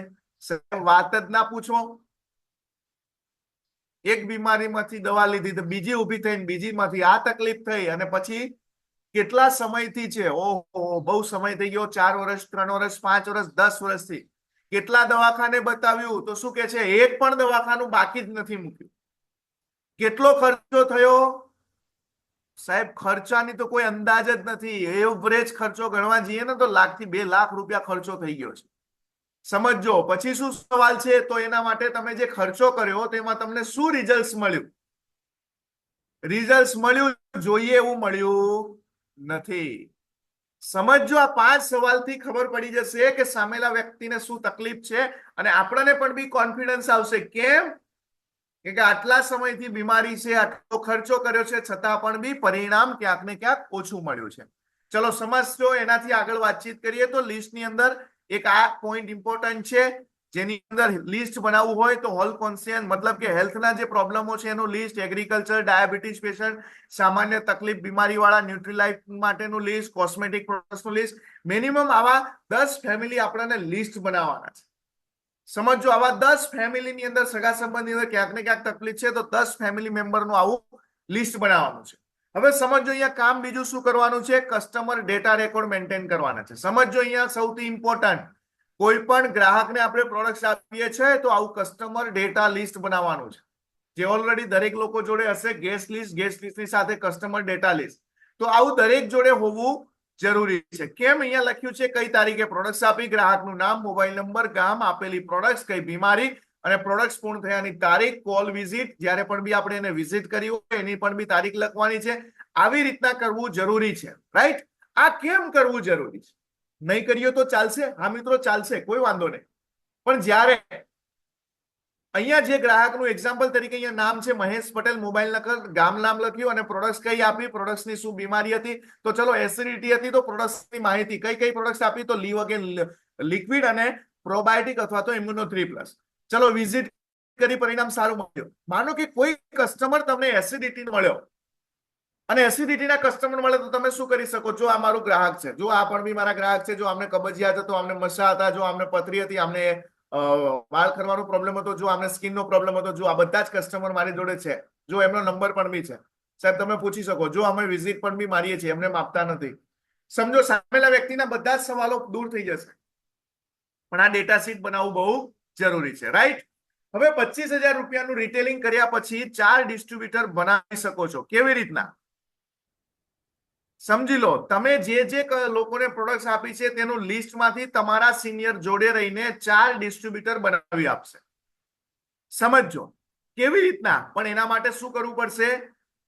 વાત જ ના પૂછો. એક બીમારીમાંથી દવા લીધી તો બીજી ઊભી થઈને બીજીમાંથી આ તકલીફ થઈ અને પછી કેટલા સમયથી છે? ઓહો, બહુ સમય થઈ ગયો, 4 વર્ષ, 3 વર્ષ, 5 વર્ષ, 10 વર્ષથી. કેટલા દવાખાને બતાવ્યું તો શું કે છે? એક પણ દવાખાનું બાકી જ નથી મૂક્યું. કેટલો ખર્ચો થયો? સાહેબ, ખર્ચાની તો કોઈ અંદાજ જ નથી. એવરેજ ખર્ચો ગણવા જઈએ ને તો 1 લાખ થી 2 લાખ રૂપિયા ખર્ચો થઈ ગયો છે. સમજો પછી શું સવાલ છે, તો એના માટે તમે જે ખર્ચો કર્યો તેમાં તમને શું રિઝલ્ટ મળ્યું? રિઝલ્ટ મળ્યું જોઈએ એવું મળ્યું નથી. સમજો આ 5 સવાલથી ખબર પડી જશે કે સામેલા વ્યક્તિને શું તકલીફ છે, અને આપણને પણ બી કોન્ફિડન્સ આવશે. કેમ કે આટલા સમયથી બીમારી છે, આટલો ખર્ચો કર્યો છે, છતાં પણ બી પરિણામ ક્યાંક ને ક્યાંક ઓછું મળ્યું છે. ચલો સમજજો. એનાથી આગળ વાતચીત કરીએ તો લિસ્ટની અંદર એક આ પોઈન્ટ ઇમ્પોર્ટન્ટ છે, જેની અંદર લિસ્ટ બનાવવું હોય તો હોલ કોન્સિયન મતલબ કે હેલ્થના જે પ્રોબ્લેમો છે એનું લિસ્ટ, એગ્રીકલ્ચર, ડાયાબિટીસ પેશન્ટ, સામાન્ય તકલીફ બીમારી વાળા, ન્યુટ્રીલાઇફ માટેનું લિસ્ટ, કોસ્મેટિક પ્રોડક્ટ્સનું લિસ્ટ, મિનિમમ આવા 10 ફેમિલી આપણને લિસ્ટ બનાવવાના છે. સમજો આવા 10 ફેમિલીની અંદર સગા સંબંધની અંદર ક્યાંક ને ક્યાંક તકલીફ છે, તો 10 ફેમિલી મેમ્બરનું આવું લિસ્ટ બનાવવાનું છે. હવે સમજો અહીંયા કામ બીજું શું કરવાનું છે? કસ્ટમર ડેટા રેકોર્ડ મેન્ટેન કરવાના છે. સમજો અહીંયા સૌથી ઇમ્પોર્ટન્ટ, કોઈ પણ ગ્રાહકને આપણે પ્રોડક્ટ આપીએ છીએ તો આવું કસ્ટમર ડેટા લિસ્ટ બનાવવાનું છે, જે ઓલરેડી દરેક લોકો જોડે હશે. ગેસ લિસ્ટની સાથે કસ્ટમર ડેટા લિસ્ટ, તો આવું દરેક જોડે હોવું જરૂરી છે. કેમ? અહીંયા લખ્યું છે કઈ તારીખે પ્રોડક્ટ આપી, ગ્રાહકનું નામ, મોબાઈલ નંબર, ગામ, આપેલી પ્રોડક્ટ, કઈ બીમારી અને પ્રોડક્ટ પૂર્ણ થયાની તારીખ, કોલ વિઝિટ, જ્યારે પણ બી આપણે એને વિઝિટ કરી હોય એની પણ બી તારીખ લખવાની છે. આવી રીતના કરવું જરૂરી છે, રાઈટ? આ કેમ કરવું જરૂરી છે? નહીં કરીએ તો ચાલશે? હા મિત્રો, ચાલશે, કોઈ વાંધો નહીં. પણ જ્યારે અહીંયા જે ગ્રાહકનું એક્ઝામ્પલ તરીકે અહીંયા નામ છે મહેશ પટેલ, મોબાઈલ નંબર, ગામ નામ લખ્યું અને પ્રોડક્ટ્સ કઈ આપી, પ્રોડક્ટ્સની શું બીમારી હતી, તો ચલો એસિડિટી હતી તો પ્રોડક્ટ્સની માહિતી, કઈ કઈ પ્રોડક્ટ્સ આપી, તો લીવ અગેન લિક્વિડ અને પ્રોબાયોટિક અથવા તો ઇમ્યુનો 3+. ચલો વિઝિટ કરી, પરિણામ સારું મળ્યું. માનો કે કોઈ કસ્ટમર તમને એસિડિટી મળ્યો અને એસિડિટીના કસ્ટમર મળે તો તમે શું કરી શકો? જો આ મારું ગ્રાહક છે, જો આ પણ બી મારા ગ્રાહક છે, જો આમને કબજિયાત હતો, આમને મસા હતા, જો આમને પથરી હતી, આમને વાળ ખરવાનો પ્રોબ્લેમ હતો, જો આમને સ્કિનનો પ્રોબ્લેમ હતો, જો આ બધા જ કસ્ટમર મારી જોડે છે, જો એમનો નંબર પણ બી છે, સાહેબ તમે પૂછી શકો. જો અમે વિઝિટ પણ બી મારીએ છીએ, એમને આપતા નથી. સમજો સામેલા વ્યક્તિના બધા જ સવાલો દૂર થઈ જશે, પણ આ ડેટા શીટ બનાવવું બહુ જરૂરી છે, રાઈટ? હવે 25,000 રૂપિયાનું રિટેલિંગ કર્યા પછી 4 ડિસ્ટ્રીબ્યુટર બનાવી શકો છો. કેવી રીતના? સમજી લો, તમે જે લોકોને પ્રોડક્ટ આપી છે તેનું લિસ્ટમાંથી તમારા સિનિયર જોડે રહીને 4 ડિસ્ટ્રીબ્યુટર બનાવી આપશે. સમજો કેવી રીતના? પણ એના માટે શું કરવું પડશે?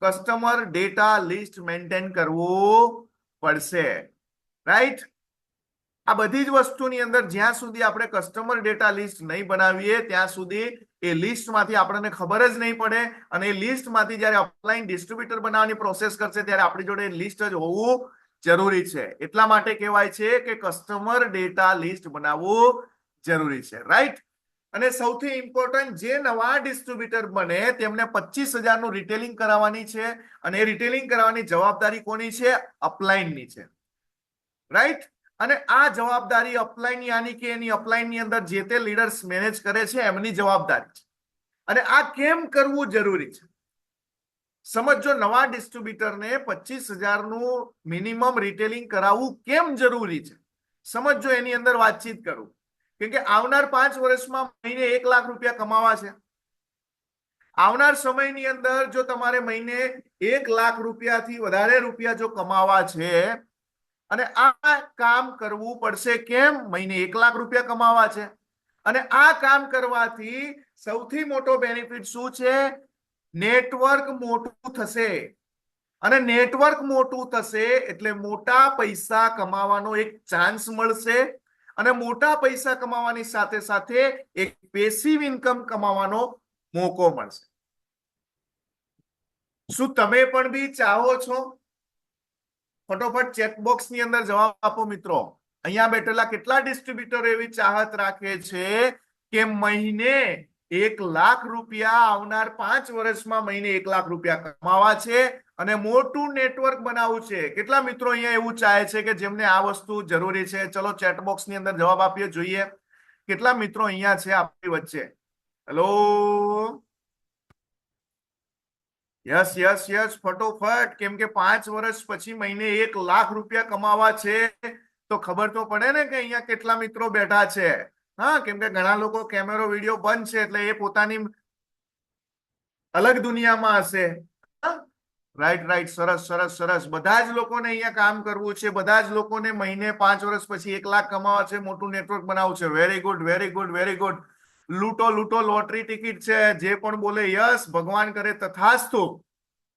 કસ્ટમર ડેટા લિસ્ટ મેન્ટેન કરવું પડશે, રાઈટ? આ બધી જ વસ્તુની અંદર જ્યાં સુધી આપણે કસ્ટમર ડેટા લિસ્ટ નહીં બનાવીએ ત્યાં સુધી એ લિસ્ટમાંથી આપણને ખબર જ નહીં પડે, અને એ લિસ્ટમાંથી જ્યારે ઓફલાઈન ડિસ્ટ્રીબ્યુટર બનાવવાની પ્રોસેસ કરશે ત્યારે આપણી જોડે લિસ્ટ જ હોવું જરૂરી છે. એટલા માટે કહેવાય છે કે કસ્ટમર ડેટા લિસ્ટ બનાવવું જરૂરી છે, રાઈટ? અને સૌથી ઇમ્પોર્ટન્ટ, જે નવા ડિસ્ટ્રીબ્યુટર બને તેમને 25,000 નું રિટેલિંગ કરાવવાની છે, અને એ રિટેલિંગ કરાવવાની જવાબદારી કોની છે? અપલાઈનની છે, રાઈટ? અને આ જવાબદારી અપલાઈન યાની કે એની અપલાઈનની અંદર જે તે લીડર્સ મેનેજ કરે છે એમની જવાબદારી છે. અને આ કેમ કરવું જરૂરી છે? સમજો, નવા ડિસ્ટ્રીબ્યુટરને 25,000 નું મિનિમમ રિટેલિંગ કરાવવું કેમ જરૂરી છે? સમજો, એની અંદર વાતચીત કરું. કેમ કે આવનાર 5 વર્ષમાં મહિને 1 લાખ રૂપિયા કમાવા છે. આવનાર સમયની અંદર જો તમારે મહિને 1 લાખ રૂપિયાથી વધારે રૂપિયા જો કમાવા છે, અને આ કામ કરવું પડશે. કેમ? મહિને 1 લાખ રૂપિયા કમાવા છે. અને આ કામ કરવાથી સૌથી મોટો બેનિફિટ શું છે? નેટવર્ક મોટું થશે, અને નેટવર્ક મોટું થશે એટલે મોટા પૈસા કમાવાનો એક ચાન્સ મળશે, અને મોટા પૈસા કમાવાની સાથે સાથે એક પેસિવ ઇન્કમ કમાવાનો મોકો મળશે. શું તમે પણ બી ચાહો છો? ફટોફટ ચેટ બોક્સ ની અંદર જવાબ આપો મિત્રો. અહીંયા બેઠેલા કેટલા ડિસ્ટ્રીબ્યુટર એવી ચાહત રાખે છે કે મહિને 1 લાખ રૂપિયા, આવનાર 5 વર્ષમાં મહિને 1 લાખ રૂપિયા કમાવા છે અને મોટું નેટવર્ક બનાવવું છે? કેટલા મિત્રો અહીંયા એવું ચાહે છે કે જેમને આ વસ્તુ જરૂરી છે? ચલો ચેટ બોક્સ ની અંદર જવાબ આપીએ, જોઈએ કેટલા મિત્રો અહીંયા છે આપણી વચ્ચે. હેલો, યસ યસ યસ, ફટોફટ. કેમ કે 5 વર્ષ પછી મહિને 1 લાખ રૂપિયા કમાવા છે તો ખબર તો પડે ને કે અહીંયા કેટલા મિત્રો બેઠા છે. હા, કેમ કે ઘણા લોકો કેમેરો વિડીયો બંધ છે એટલે એ પોતાની અલગ દુનિયામાં હશે. રાઈટ રાઈટ, સરસ સરસ સરસ. બધા જ લોકોને અહીંયા કામ કરવું છે, બધા જ લોકોને મહિને 5 વર્ષ પછી 1 લાખ કમાવા છે, મોટું નેટવર્ક બનાવવું છે. Very good very good very good. લૂંટો લૂંટો, લોટરી ટિકિટ છે. જે પણ બોલે યસ, ભગવાન કરે તથાસ્તુ.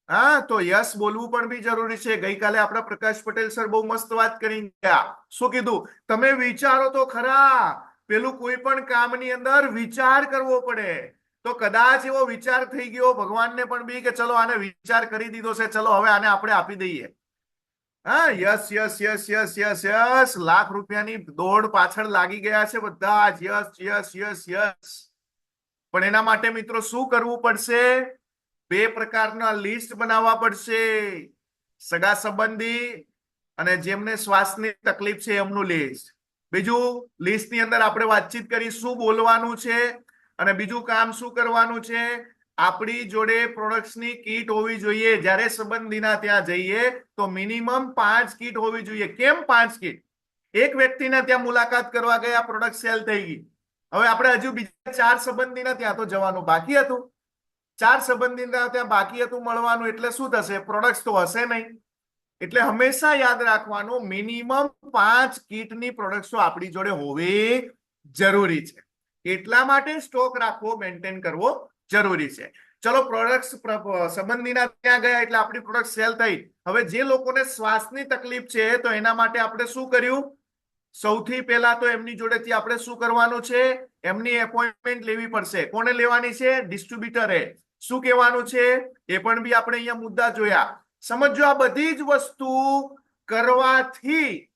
હા, તો યસ બોલવું પણ બી જરૂરી છે. ગઈકાલે આપણા પ્રકાશ પટેલ સર બહુ મસ્ત વાત કરી ગયા. શું કીધું? તમે વિચારો તો ખરા. પેલું કોઈ પણ કામની અંદર વિચાર કરવો પડે. તો કદાચ એવો વિચાર થઈ ગયો ભગવાનને પણ બી કે ચલો આને વિચાર કરી દીધો છે, ચલો હવે આને આપણે આપી દઈએ. હા, yes yes yes yes yes yes. Lakh રૂપિયાની દોડ પાછળ લાગી ગયા છે બધા જ. Yes yes yes yes. પણ એના માટે મિત્રો શું કરવું પડશે? 2 પ્રકારના લિસ્ટ બનાવવા પડશે. સગા સંબંધી અને જેમને શ્વાસની તકલીફ છે એમનું લિસ્ટ. બીજું લિસ્ટની અંદર આપણે વાતચીત કરી શું બોલવાનું છે, અને બીજું કામ શું કરવાનું છે. આપણી જોડે પ્રોડક્ટ્સની કીટ હોવી જોઈએ. જ્યારે સંબંધીના ત્યાં જઈએ તો મિનિમમ 5 કીટ હોવી જોઈએ. કેમ 5 કીટ? એક વ્યક્તિના ત્યાં મુલાકાત કરવા ગયા, પ્રોડક્ટ સેલ થઈ ગઈ. હવે આપણે હજુ બીજા 4 સંબંધીના ત્યાં તો જવાનું બાકી હતું. 4 સંબંધીના ત્યાં બાકી હતું મળવાનું, એટલે શું થશે? પ્રોડક્ટ્સ તો હશે નહીં. એટલે હંમેશા યાદ રાખવાનું, મિનિમમ 5 કીટની પ્રોડક્ટ્સો આપણી જોડે હોવી જરૂરી છે. એટલા માટે સ્ટોક રાખવો, મેન્ટેન કરવો જરૂરી છે. ચલો, પ્રોડક્ટ્સ સંબંધીના ત્યાં ગયા એટલે આપણી પ્રોડક્ટ સેલ થઈ. હવે જે લોકોને શ્વાસની તકલીફ છે તો એના માટે આપણે શું કર્યું? સૌથી પહેલા તો એમની જોડેથી આપણે શું કરવાનું છે? એમની એપોઇન્ટમેન્ટ લેવી પડશે. કોને લેવાની છે? ડિસ્ટ્રીબ્યુટરે. શું કહેવાનું છે એ પણ બી આપણે અહીંયા મુદ્દા જોયા. સમજો, આ બધી જ વસ્તુ કરવાથી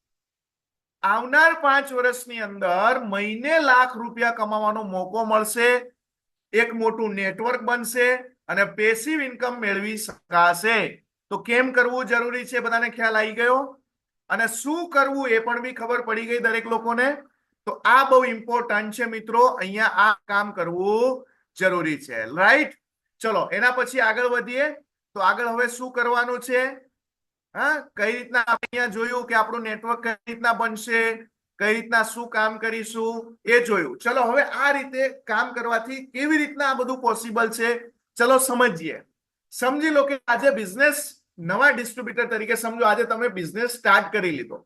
આવનાર 5 વર્ષની અંદર મહિને લાખ રૂપિયા કમાવાનો મોકો મળશે. એક મોટું નેટવર્ક બનશે અને પેસિવ ઇન્કમ મેળવી શકાશે. તો કેમ કરવું જરૂરી છે? બધાને ખ્યાલ આવી ગયો? અને શું કરવું એ પણ બી ખબર પડી ગઈ દરેક લોકોને? તો આ બહુ ઇમ્પોર્ટન્ટ છે મિત્રો. અહીંયા આ કામ કરવું જરૂરી છે. રાઈટ? ચલો, એના પછી આગળ વધીએ. તો આગળ હવે શું કરવાનું છે? હા, કઈ રીતના આપણે અહીંયા જોયું કે આપણું નેટવર્ક કઈ રીતના બનશે, કઈ રીતના શું કામ કરીશું એ જોયું. ચલો, હવે આ રીતે કામ કરવાથી કેવી રીતના આ બધું પોસિબલ છે, ચલો સમજીએ. સમજી લો કે આજે બિઝનેસ, નવા ડિસ્ટ્રીબ્યુટર તરીકે સમજો, આજે તમે બિઝનેસ સ્ટાર્ટ કરી લીધો.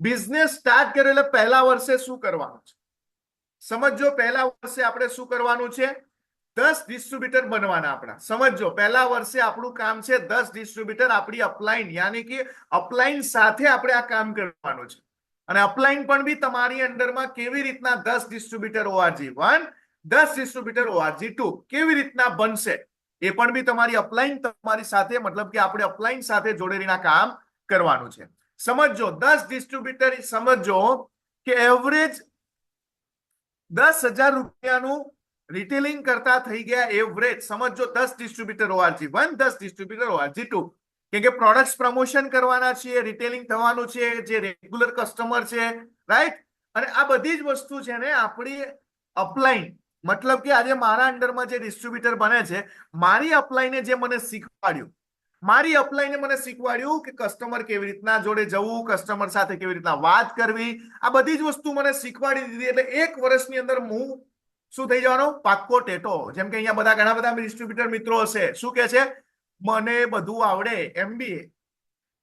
બિઝનેસ સ્ટાર્ટ કર્યો એટલે પહેલા વર્ષે શું કરવાનું છે? સમજો, પહેલા વર્ષે આપણે શું કરવાનું છે? 10 ડિસ્ટ્રીબ્યુટર બનવાના આપણા. સમજો, પહેલા વર્ષે આપણું કામ છે 10 ડિસ્ટ્રીબ્યુટર. આપણી અપલાઈન, યાની કે અપલાઈન સાથે આપણે આ કામ કરવાનું છે. અને અપલાઈન પણ બી તમારી અંડરમાં કેવી રીતના 10 ડિસ્ટ્રીબ્યુટર ORG1, 10 ડિસ્ટ્રીબ્યુટર ORG2 કેવી રીતના બનશે એ પણ બી તમારી અપલાઈન તમારી સાથે, મતલબ કે આપણે અપલાઈન સાથે જોડેલીના કામ કરવાનું છે. સમજો, 10 ડિસ્ટ્રીબ્યુટર, સમજો કે એવરેજ 10,000 રૂપિયાનું રિટેલિંગ કરતા થઈ ગયા એવરેજ. સમજો, 10 ડિસ્ટ્રીબ્યુટર ORG1, 10 ડિસ્ટ્રીબ્યુટર ORG2. કેમ કે પ્રોડક્ટ્સ પ્રમોશન કરવાના છે, રિટેલિંગ થવાનું છે, જે રેગ્યુલર કસ્ટમર છે, રાઈટ? અને આ બધી જ વસ્તુ છે ને આપણી અપલાઈન, મતલબ કે આજે મારા અંડરમાં જે ડિસ્ટ્રીબ્યુટર બને છે, મારી અપલાઈને જે મને શીખવાડ્યું, મારી અપલાઈને મને શીખવાડ્યું કે કસ્ટમર કેવી રીતના જોડે જવું, કસ્ટમર સાથે કેવી રીતના વાત કરવી, આ બધી જ વસ્તુ મને શીખવાડી દીધી. એટલે 1 વર્ષની અંદર હું શું થઈ જવાનો? પાક્કો ટેટો. જેમ કે અહીંયા બધા ઘણા બધા ડિસ્ટ્રીબ્યુટર મિત્રો હશે, શું કે છે? મને બધું આવડે, MBA.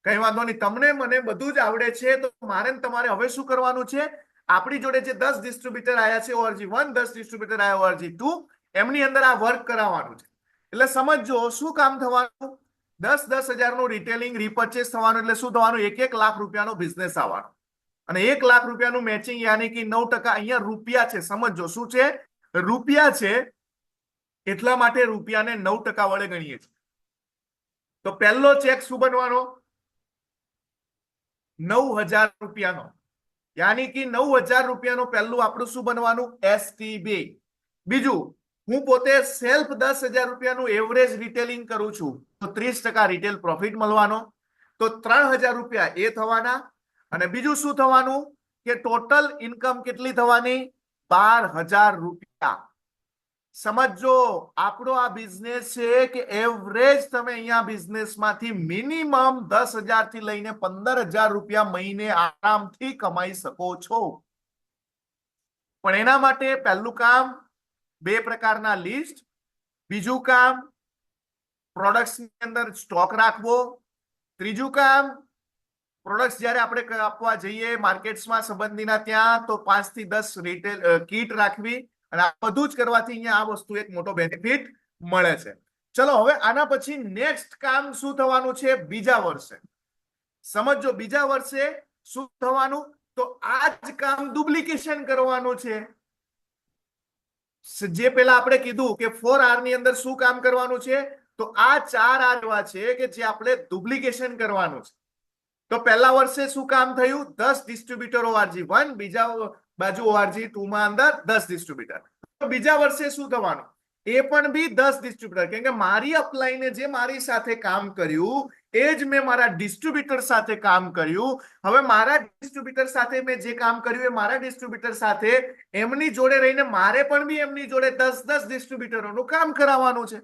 કઈ વાંધો નહીં, તમને મને બધું જ આવડે છે. તો મારે તમારે હવે શું કરવાનું છે? આપણી જોડે જે 10 ડિસ્ટ્રીબ્યુટર આવ્યા છે ORG1, 10 ડિસ્ટ્રીબ્યુટર આવ્યા ORG2, એમની અંદર આ વર્ક કરાવવાનું છે. એટલે સમજો શું કામ થવાનું? 10,000 નું રિટેલિંગ, રીપર્ચેસ થવાનું. એટલે શું થવાનું? 1 લાખ રૂપિયાનો બિઝનેસ આવવાનો. અને 1 લાખ રૂપિયાનું મેચિંગ, યાની કે 9%. અહીંયા રૂપિયા છે, સમજો શું છે? રૂપિયા છે. એટલા માટે રૂપિયાને 9% વડે ગણીએ છીએ. તો પહેલો ચેક શું બનવાનો? 9,000 રૂપિયાનો. યાની કે 9,000 રૂપિયાનો પહેલું આપણું શું બનવાનું? STB. બીજું, હું પોતે સેલ્ફ 10,000 રૂપિયાનું એવરેજ રિટેલિંગ કરું છું, તો 30% રિટેલ પ્રોફિટ મળવાનો. તો 3,000 રૂપિયા એ થવાના. અને બીજું શું થવાનું? કે ટોટલ ઇન્કમ કેટલી થવાની? 12,000 રૂપિયા. સમજો, આપણો આ બિઝનેસ છે કે એવરેજ તમે અહીંયા બિઝનેસમાંથી મિનિમમ 10,000 થી લઈને 15,000 રૂપિયા મહિને આરામથી કમાઈ શકો છો. પણ એના માટે પહેલું કામ 2 પ્રકારના લિસ્ટ. બીજું કામ પ્રોડક્ટ્સની અંદર સ્ટોક રાખવો. ત્રીજું કામ, પ્રોડક્ટ્સ જ્યારે આપણે આપવા જઈએ માર્કેટ્સમાં સંબંધીના ત્યાં, તો 5 થી 10 રિટેલ કીટ રાખવી. અને આ બધું જ કરવાથી અહીંયા આ વસ્તુ એક મોટો બેનિફિટ મળે છે. ચલો હવે આના પછી નેક્સ્ટ કામ શું થવાનું છે બીજા વર્ષે? સમજો બીજા વર્ષે શું થવાનું, તો આ જ કામ ડુપ્લિકેશન કરવાનું છે. જે પેલા આપણે કીધું કે 4R ની અંદર શું કામ કરવાનું છે, તો આ 4R એવા છે કે જે આપણે ડુપ્લિકેશન કરવાનું છે. તો પહેલા વર્ષે શું કામ થયું? 10 ડિસ્ટ્રીબ્યુટર ORG1, બીજા બાજુ ORG2 માં અંદર 10 ડિસ્ટ્રીબ્યુટર. તો બીજા વર્ષે શું થવાનું? એ પણ બી 10 ડિસ્ટ્રીબ્યુટર, કેમ કે મારી અપલાઈને જે મારી સાથે કામ કર્યું એ જ મેં મારા ડિસ્ટ્રીબ્યુટર સાથે કામ કર્યું. હવે મારા ડિસ્ટ્રીબ્યુટર સાથે મેં જે કામ કર્યું એ મારા ડિસ્ટ્રીબ્યુટર સાથે એમની જોડે રહીને મારે પણ બી એમની જોડે 10 ડિસ્ટ્રીબ્યુટરોનું કામ કરાવવાનું છે.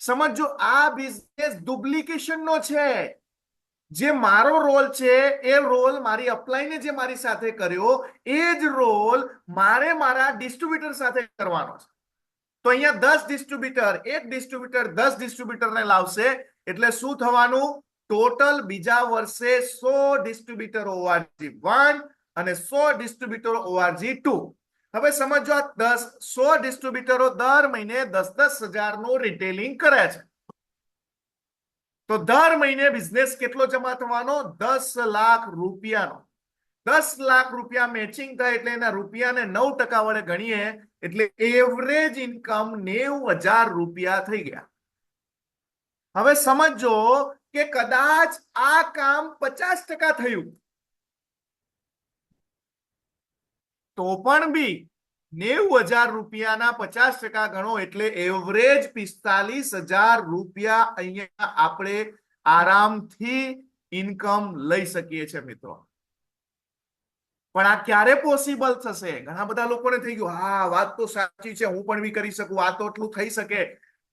સમજો, આ બિઝનેસ ડુપ્લિકેશનનો છે. જે મારો રોલ છે એ રોલ મારી અપલાઈને જે મારી સાથે કર્યો એ જ રોલ મારે મારા ડિસ્ટ્રીબ્યુટર સાથે કરવાનો છે. તો અહીંયા 10 ડિસ્ટ્રીબ્યુટર, એક ડિસ્ટ્રીબ્યુટર 10 ડિસ્ટ્રીબ્યુટરને લાવશે એટલે શું થવાનું? ટોટલ બીજા વર્ષે 100 ડિસ્ટ્રીબ્યુટર ORG1 અને 100 ડિસ્ટ્રીબ્યુટર ORG2. હવે સમજો, આ 100 ડિસ્ટ્રીબ્યુટરો દર મહિને 10-10 હજારનું રિટેલિંગ કરે છે. તો દર મહિને બિઝનેસ કેટલો જમા થવાનો? 10 લાખ રૂપિયાનો. 10 લાખ રૂપિયા મેચિંગ થાય એટલે એના રૂપિયાને 9% વડે ગણીએ એટલે એવરેજ ઇન્કમ 90,000 રૂપિયા થઈ ગયા. હવે સમજો કે કદાચ આ કામ 50% થયું તો પણ બી 90,000 રૂપિયાના 50% ગણો એટલે એવરેજ 45,000 રૂપિયા અહીંયા આપણે આરામથી ઇન્કમ લઈ શકીએ છીએ મિત્રો. પણ આ ક્યારે પોસિબલ થશે? ઘણા બધા લોકોને થઈ ગયું, હા વાત તો સાચી છે, હું પણ બી કરી શકું, આ તો એટલું થઈ શકે.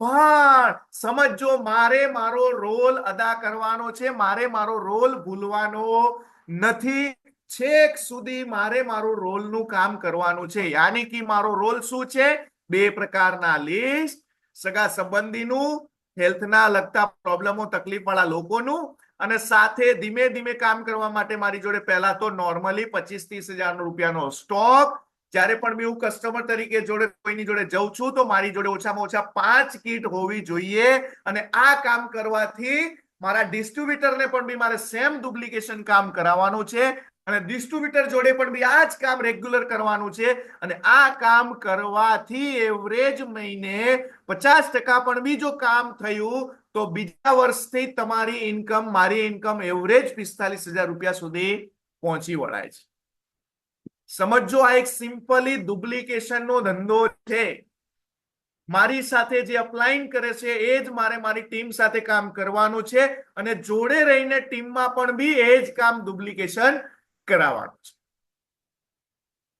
પણ સમજો, મારે મારો રોલ અદા કરવાનો છે, મારે મારો રોલ ભૂલવાનો નથી. છેક સુધી મારે મારું રોલનું કામ કરવાનું છે. યાની કે મારો રોલ શું છે? 2 પ્રકારના લિસ્ટ, સગા સંબંધીનું, હેલ્થના લગતા પ્રોબ્લેમો તકલીફ વાળા લોકોનું, અને સાથે ધીમે ધીમે કામ કરવા માટે મારી જોડે પહેલા તો નોર્મલી 25-30 હજાર રૂપિયાનો સ્ટોક. જ્યારે પણ હું કસ્ટમર તરીકે જોડે કોઈની જોડે જઉં છું તો મારી જોડે ઓછામાં ઓછા 5 કીટ હોવી જોઈએ. અને આ કામ કરવાથી મારા ડિસ્ટ્રીબ્યુટરને પણ બી મારે સેમ ડુપ્લિકેશન કામ કરાવવાનું છે અને ડિસ્ટ્રીબ્યુટર જોડે પણ બી આ જ કામ રેગ્યુલર કરવાનું છે. અને આ કામ કરવાથી એવરેજ મહિને 50% પણ બી જો કામ થયું તો બીજા વર્ષથી તમારી ઇન્કમ, મારી ઇન્કમ એવરેજ 45,000 રૂપિયા સુધી પહોંચી વળાય છે. સમજો, આ એક સિમ્પલી ડુપ્લિકેશનનો ધંધો છે. મારી સાથે જે અપલાઈન કરે છે એ જ મારે મારી ટીમ સાથે કામ કરવાનું છે અને જોડે રહીને ટીમમાં પણ બી એ જ કામ ડુપ્લિકેશન કરાવવાનું છે.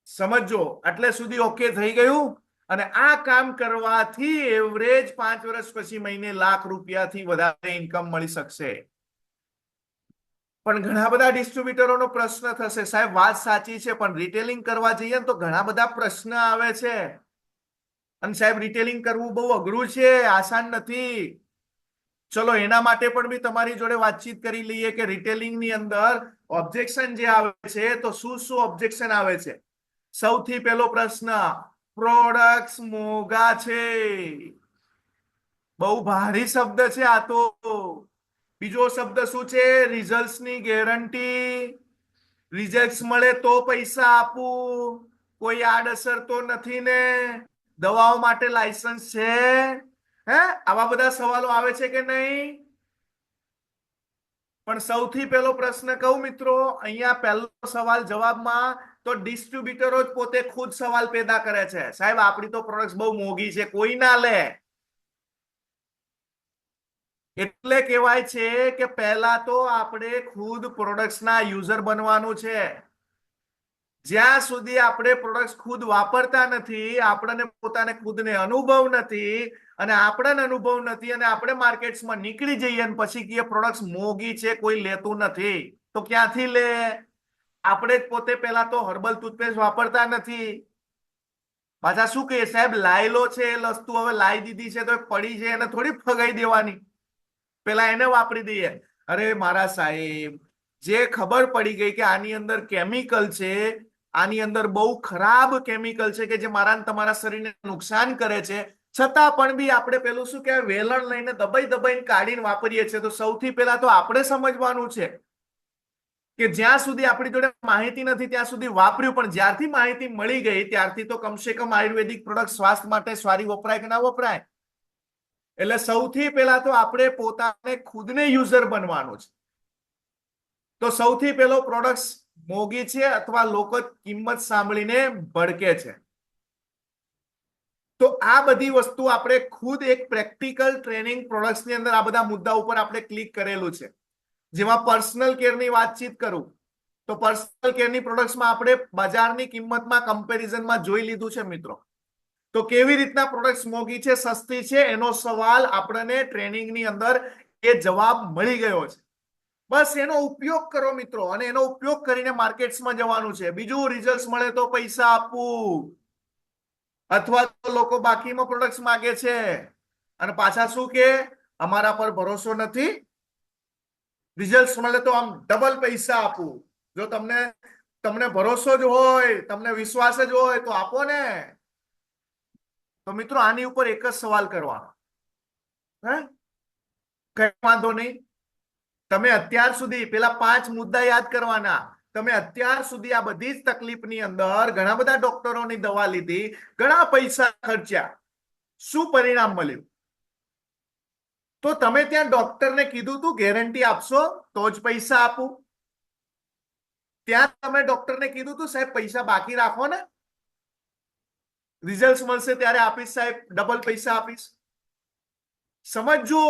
સમજો, આટલે સુધી ઓકે થઈ ગયું? અને આ કામ કરવાથી એવરેજ 5 વર્ષ પછી મહિને લાખ રૂપિયાથી વધારે ઇન્કમ મળી શકશે. પણ ઘણા બધા ડિસ્ટ્રીબ્યુટરોનો પ્રશ્ન થશે, સાહેબ વાત સાચી છે પણ રિટેલિંગ કરવા જઈએ તો ઘણા બધા પ્રશ્ન આવે છે. અને સાહેબ રિટેલિંગ કરવું બહુ અઘરું છે, આસાન નથી. ચલો એના માટે પણ બી તમારી જોડે વાતચીત કરી લઈએ કે રિટેલિંગ ની અંદર ઓબ્જેક્શન જે આવે છે તો શું શું ઓબ્જેક્શન આવે છે. સૌથી પહેલો પ્રશ્ન, પ્રોડક્ટ્સ મોંઘા છે. બહુ ભારી શબ્દ છે આ તો. બીજો શબ્દ શું છે? રિઝલ્ટ્સની ગેરંટી. રિઝલ્ટ મળે તો પૈસા આપું, કોઈ આડઅસર તો નથી ને, દવાઓ માટે લાયસન્સ છે? આવા બધા સવાલો આવે છે કે નહીં? પણ સૌથી પહેલો પ્રશ્ન કહું મિત્રો, અહીંયા પહેલો સવાલ જવાબમાં તો ડિસ્ટ્રીબ્યુટરો જ પોતે ખુદ સવાલ પેદા કરે છે, સાહેબ આપણી તો પ્રોડક્ટ બહુ મોંઘી છે, કોઈ ના લે. એટલે કહેવાય છે કે પહેલા તો આપણે ખુદ પ્રોડક્ટ્સના યુઝર બનવાનું છે. જ્યાં સુધી આપણે પ્રોડક્ટ ખુદ વાપરતા નથી, આપણને પોતાને ખુદને અનુભવ નથી, અને આપણને અનુભવ નથી અને આપણે માર્કેટ્સમાં નીકળી જઈએ અને પછી કે પ્રોડક્ટ મોંઘી છે, કોઈ લેતું નથી, તો ક્યાંથી લે? આપણે જ પોતે પહેલા તો હર્બલ ટૂથપેસ્ટ વાપરતા નથી. પાછા શું કહીએ, સાહેબ લાયેલો છે એ વસ્તુ, હવે લાવી દીધી છે તો પડી છે એને થોડી ફગાઈ દેવાની. પેલા એને વાપરી દઈએ. અરે મારા સાહેબ, જે ખબર પડી ગઈ કે આની અંદર કેમિકલ છે, આની અંદર બહુ ખરાબ કેમિકલ છે કે જે મારા ને તમારા શરીરને નુકસાન કરે છે, છતાં પણ બી આપણે પેલું શું કહેવાય, વેલણ લઈને દબાઈ દબાઈને કાઢીને વાપરીએ છીએ. તો સૌથી પહેલા તો આપણે સમજવાનું છે કે જ્યાં સુધી આપણી જોડે માહિતી નથી ત્યાં સુધી વાપર્યું, પણ જ્યારથી માહિતી મળી ગઈ ત્યારથી તો કમસે કમ આયુર્વેદિક પ્રોડક્ટ સ્વાસ્થ્ય માટે સારી વપરાય કે ના વપરાય. એટલે સૌથી પહેલા તો આપણે પોતાને ખુદને યુઝર બનવાનું છે. તો સૌથી પહેલો પ્રોડક્ટ મોંઘી છે અથવા લોકો કિંમત સાંભળીને ભડકે છે. તો આ બધી વસ્તુ આપણે ખુદ એક પ્રેક્ટિકલ ટ્રેનિંગ પ્રોડક્ટ્સની અંદર આ બધા મુદ્દા ઉપર આપણે ક્લિક કરેલું છે. જેમાં પર્સનલ કેરની વાતચીત કરું તો પર્સનલ કેરની પ્રોડક્ટ્સમાં આપણે બજારની કિંમતમાં કમ્પેરિઝનમાં જોઈ લીધું છે મિત્રો. તો કેવી રીતના પ્રોડક્ટ્સ મોંઘી છે સસ્તી છે એનો સવાલ આપણને ટ્રેનિંગની અંદર એ જવાબ મળી ગયો છે. બસ એનો ઉપયોગ કરો મિત્રો, અને એનો ઉપયોગ કરીને માર્કેટ્સમાં જવાનું છે. બીજું, રિઝલ્ટ મળે તો પૈસા આપવું, અથવા તો લોકો બાકીમાં પ્રોડક્ટ્સ માંગે છે અને પાછા શું કે અમારા પર ભરોસો નથી, રિઝલ્ટ મળે તો આમ ડબલ પૈસા આપવું. જો તમને ભરોસો જ હોય, તમને વિશ્વાસ જ હોય તો આપો ને. તો મિત્રો આની ઉપર એક જ સવાલ કરવાનો, હે કઈ વાંધો નહીં. તમે અત્યાર સુધી પેલા 5 મુદ્દા યાદ કરવાના. તમે અત્યાર સુધી આ બધી જ તકલીફની અંદર ઘણા બધા ડોક્ટરોની દવા લીધી, ઘણા પૈસા ખર્ચ્યા, શું પરિણામ મળ્યું? તો તમે ત્યાં ડોક્ટરને કીધું તું ગેરંટી આપશો તો જ પૈસા આપું? ત્યાં તમે ડોક્ટરને કીધું તું સાહેબ પૈસા બાકી રાખો ને, રિઝલ્ટ મળશે ત્યારે આપીશ સાહેબ, ડબલ પૈસા આપીશ? સમજો,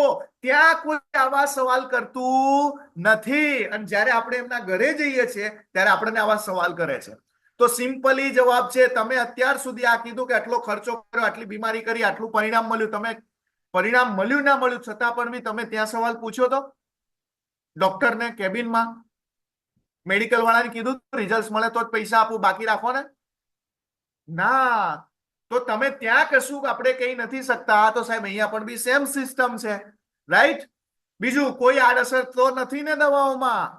ત્યાં કોઈ આવા સવાલ કરતું નથી. અને જ્યારે આપણે એમના ઘરે જઈએ છીએ ત્યારે આપણને આવા સવાલ કરે છે. તો સિમ્પલી જવાબ છે, તમે અત્યાર સુધી આ કીધું કે આટલો ખર્ચો કર્યો, આટલી બીમારી કરી, આટલું પરિણામ મળ્યું, તમે પરિણામ મળ્યું ના મળ્યું છતાં પણ બી તમે ત્યાં સવાલ પૂછ્યો તો ડોક્ટરને કેબિનમાં? મેડિકલ વાળાને કીધું રિઝલ્ટ મળે તો જ પૈસા આપું, બાકી રાખો ને? ના. તો તમે ત્યાં કશું આપણે કહી નથી શકતા. તો સાહેબ અહીંયા પણ બી સેમ સિસ્ટમ છે, રાઈટ? બીજું, કોઈ આડઅસર તો નથી ને દવાઓમાં?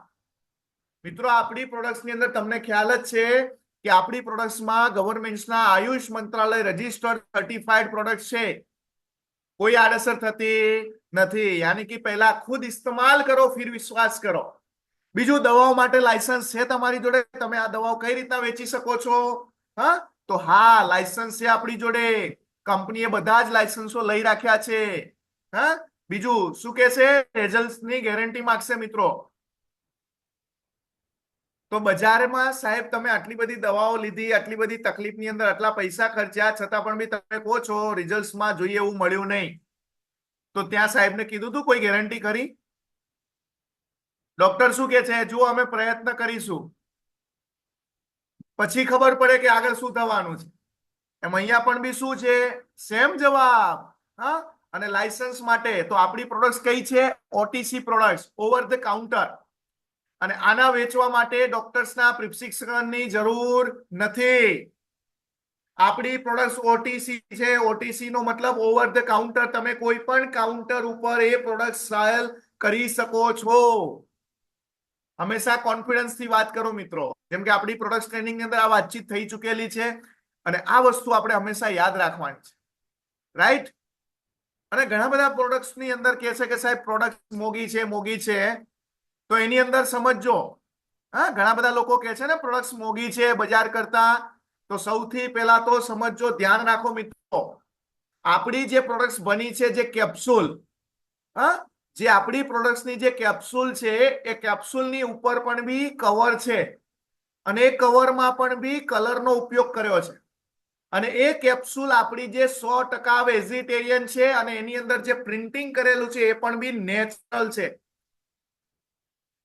મિત્રો આપણી પ્રોડક્ટ્સની અંદર તમને ખ્યાલ જ છે કે આપણી પ્રોડક્ટ્સમાં ગવર્મેન્ટના આયુષ મંત્રાલય રજિસ્ટર્ડ સર્ટિફાઈડ પ્રોડક્ટ છે. કોઈ આડઅસર થતી નથી. યાની કે પહેલા ખુદ ઇસ્તેમાલ કરો ફિર વિશ્વાસ કરો. બીજું, દવાઓ માટે લાયસન્સ છે તમારી જોડે? તમે આ દવાઓ કઈ રીતના વેચી શકો છો? હા, તો હા, લાયસન્સ છે આપણી જોડે. કંપનીએ બધા જ લાયસન્સો લઈ રાખ્યા છે. હા, બીજું શું કે છે? રિઝલ્ટની ગેરંટી માંગશે મિત્રો. તો બજારમાં સાહેબ તમે આટલી બધી દવાઓ લીધી, આટલી બધી તકલીફની અંદર આટલા પૈસા ખર્ચ્યા, છતાં પણ બી તમે કહો છો રિઝલ્ટમાં જોઈએ એવું મળ્યું નહીં. તો ત્યાં સાહેબને કીધું તું કોઈ ગેરંટી ખરી? ડોક્ટર શું કે છે? જો અમે પ્રયત્ન કરીશું, પછી ખબર પડે કે આગળ શું થવાનું છે. એમ અહીંયા પણ બી શું છે? સેમ જવાબ. હા, અને લાયસન્સ માટે તો આપણી પ્રોડક્ટ્સ કઈ છે? OTC products, over the counter. અને આના વેચવા માટે ડોક્ટર્સના પ્રિસ્ક્રિપ્શનની જરૂર નથી. આપણી પ્રોડક્ટ્સ ઓટીસી છે. ઓટીસી નો મતલબ ઓવર ધ કાઉન્ટર. તમે કોઈ પણ કાઉન્ટર ઉપર એ પ્રોડક્ટ સેલ કરી શકો છો. હંમેશા કોન્ફિડન્સ થી વાત કરો મિત્રો. જેમ કે આપણી પ્રોડક્ટ ટ્રેનિંગ ની અંદર આ વાતચીત થઈ ચૂકેલી છે અને આ વસ્તુ આપણે હંમેશા યાદ રાખવાની છે, રાઈટ? અને ઘણા બધા પ્રોડક્ટ્સ ની અંદર કહે છે કે સાહેબ પ્રોડક્ટ મોંઘી છે, મોંઘી છે. તો એની અંદર સમજો, હા, ઘણા બધા લોકો કહે છે ને પ્રોડક્ટ્સ મોંઘી છે બજાર કરતા. તો સૌથી પહેલા તો સમજો, ધ્યાન રાખો મિત્રો, આપણી જે પ્રોડક્ટ્સ બની છે, જે કેપ્સ્યુલ, હા, જે આપણી પ્રોડક્ટ્સની જે કેપ્સ્યુલ છે એ કેપ્સ્યુલની ઉપર પણ બી કવર છે અને એ કવરમાં પણ બી કલરનો ઉપયોગ કર્યો છે. અને એ કેપ્સ્યુલ આપણી જે 100% વેજીટેરિયન છે અને એની અંદર જે પ્રિન્ટિંગ કરેલું છે એ પણ બી નેચરલ છે.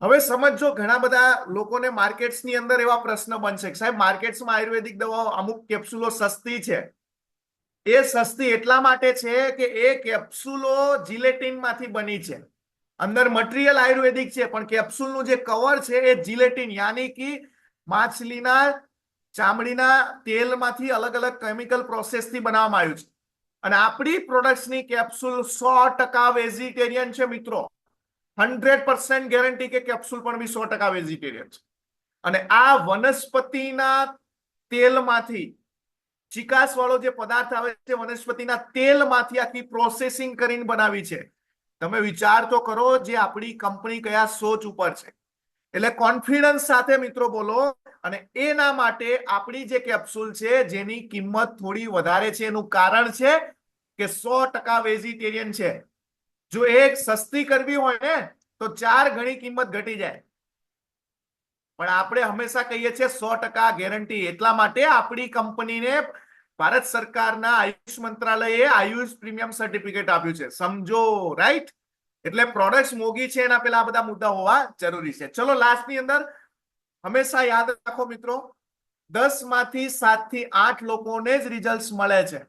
હવે સમજો, ઘણા બધા લોકોને માર્કેટ્સની અંદર એવા પ્રશ્ન બનશે કે સાહેબ માર્કેટ્સમાં આયુર્વેદિક દવાઓ અમુક કેપ્સ્યુલો સસ્તી છે. એ સસ્તી એટલા માટે છે કે એ કેપ્સ્યુલો જીલેટિનમાંથી બની છે. અંદર મટીરિયલ આયુર્વેદિક છે પણ કેપ્સ્યુલનું જે કવર છે એ જીલેટિન યાની કે માછલીના ચામડીના તેલમાંથી અલગ અલગ કેમિકલ પ્રોસેસથી બનાવવામાં આવ્યું છે. અને આપણી પ્રોડક્ટ્સની કેપ્સ્યુલ 100% વેજીટેરિયન છે મિત્રો. 100% ગેરંટી કે કેપ્સ્યુલ પણ બી 100% વેજીટેરિયન છે. અને આ વનસ્પતિના તેલમાંથી ચિકાસ વાળો જે પદાર્થ આવે છે વનસ્પતિના તેલમાંથી આખી પ્રોસેસિંગ કરીને બનાવી છે. તમે વિચાર તો કરો જે આપણી કંપની કયા સોચ ઉપર છે. એટલે કોન્ફિડન્સ સાથે મિત્રો બોલો. અને એના માટે આપણી જે કેપ્સ્યુલ છે જેની કિંમત થોડી વધારે છે એનું કારણ છે કે 100% વેજીટેરિયન છે. જો એક સસ્તી કરવી હોય ને તો 4 ગણી કિંમત ઘટી જાય, પણ આપણે હંમેશા કહીએ છીએ 100% ગેરંટી. એટલા માટે આપણી કંપનીને ભારત સરકારના આયુષ મંત્રાલયે આયુષ પ્રીમિયમ સર્ટિફિકેટ આપ્યું છે. સમજો, રાઈટ? એટલે પ્રોડક્ટ મોંઘી છે એના પેલા આ બધા મુદ્દા હોવા જરૂરી છે. ચલો લાસ્ટ ની અંદર હંમેશા યાદ રાખો મિત્રો, 10 માંથી 7 થી 8 લોકોને જ રિઝલ્ટ મળે છે.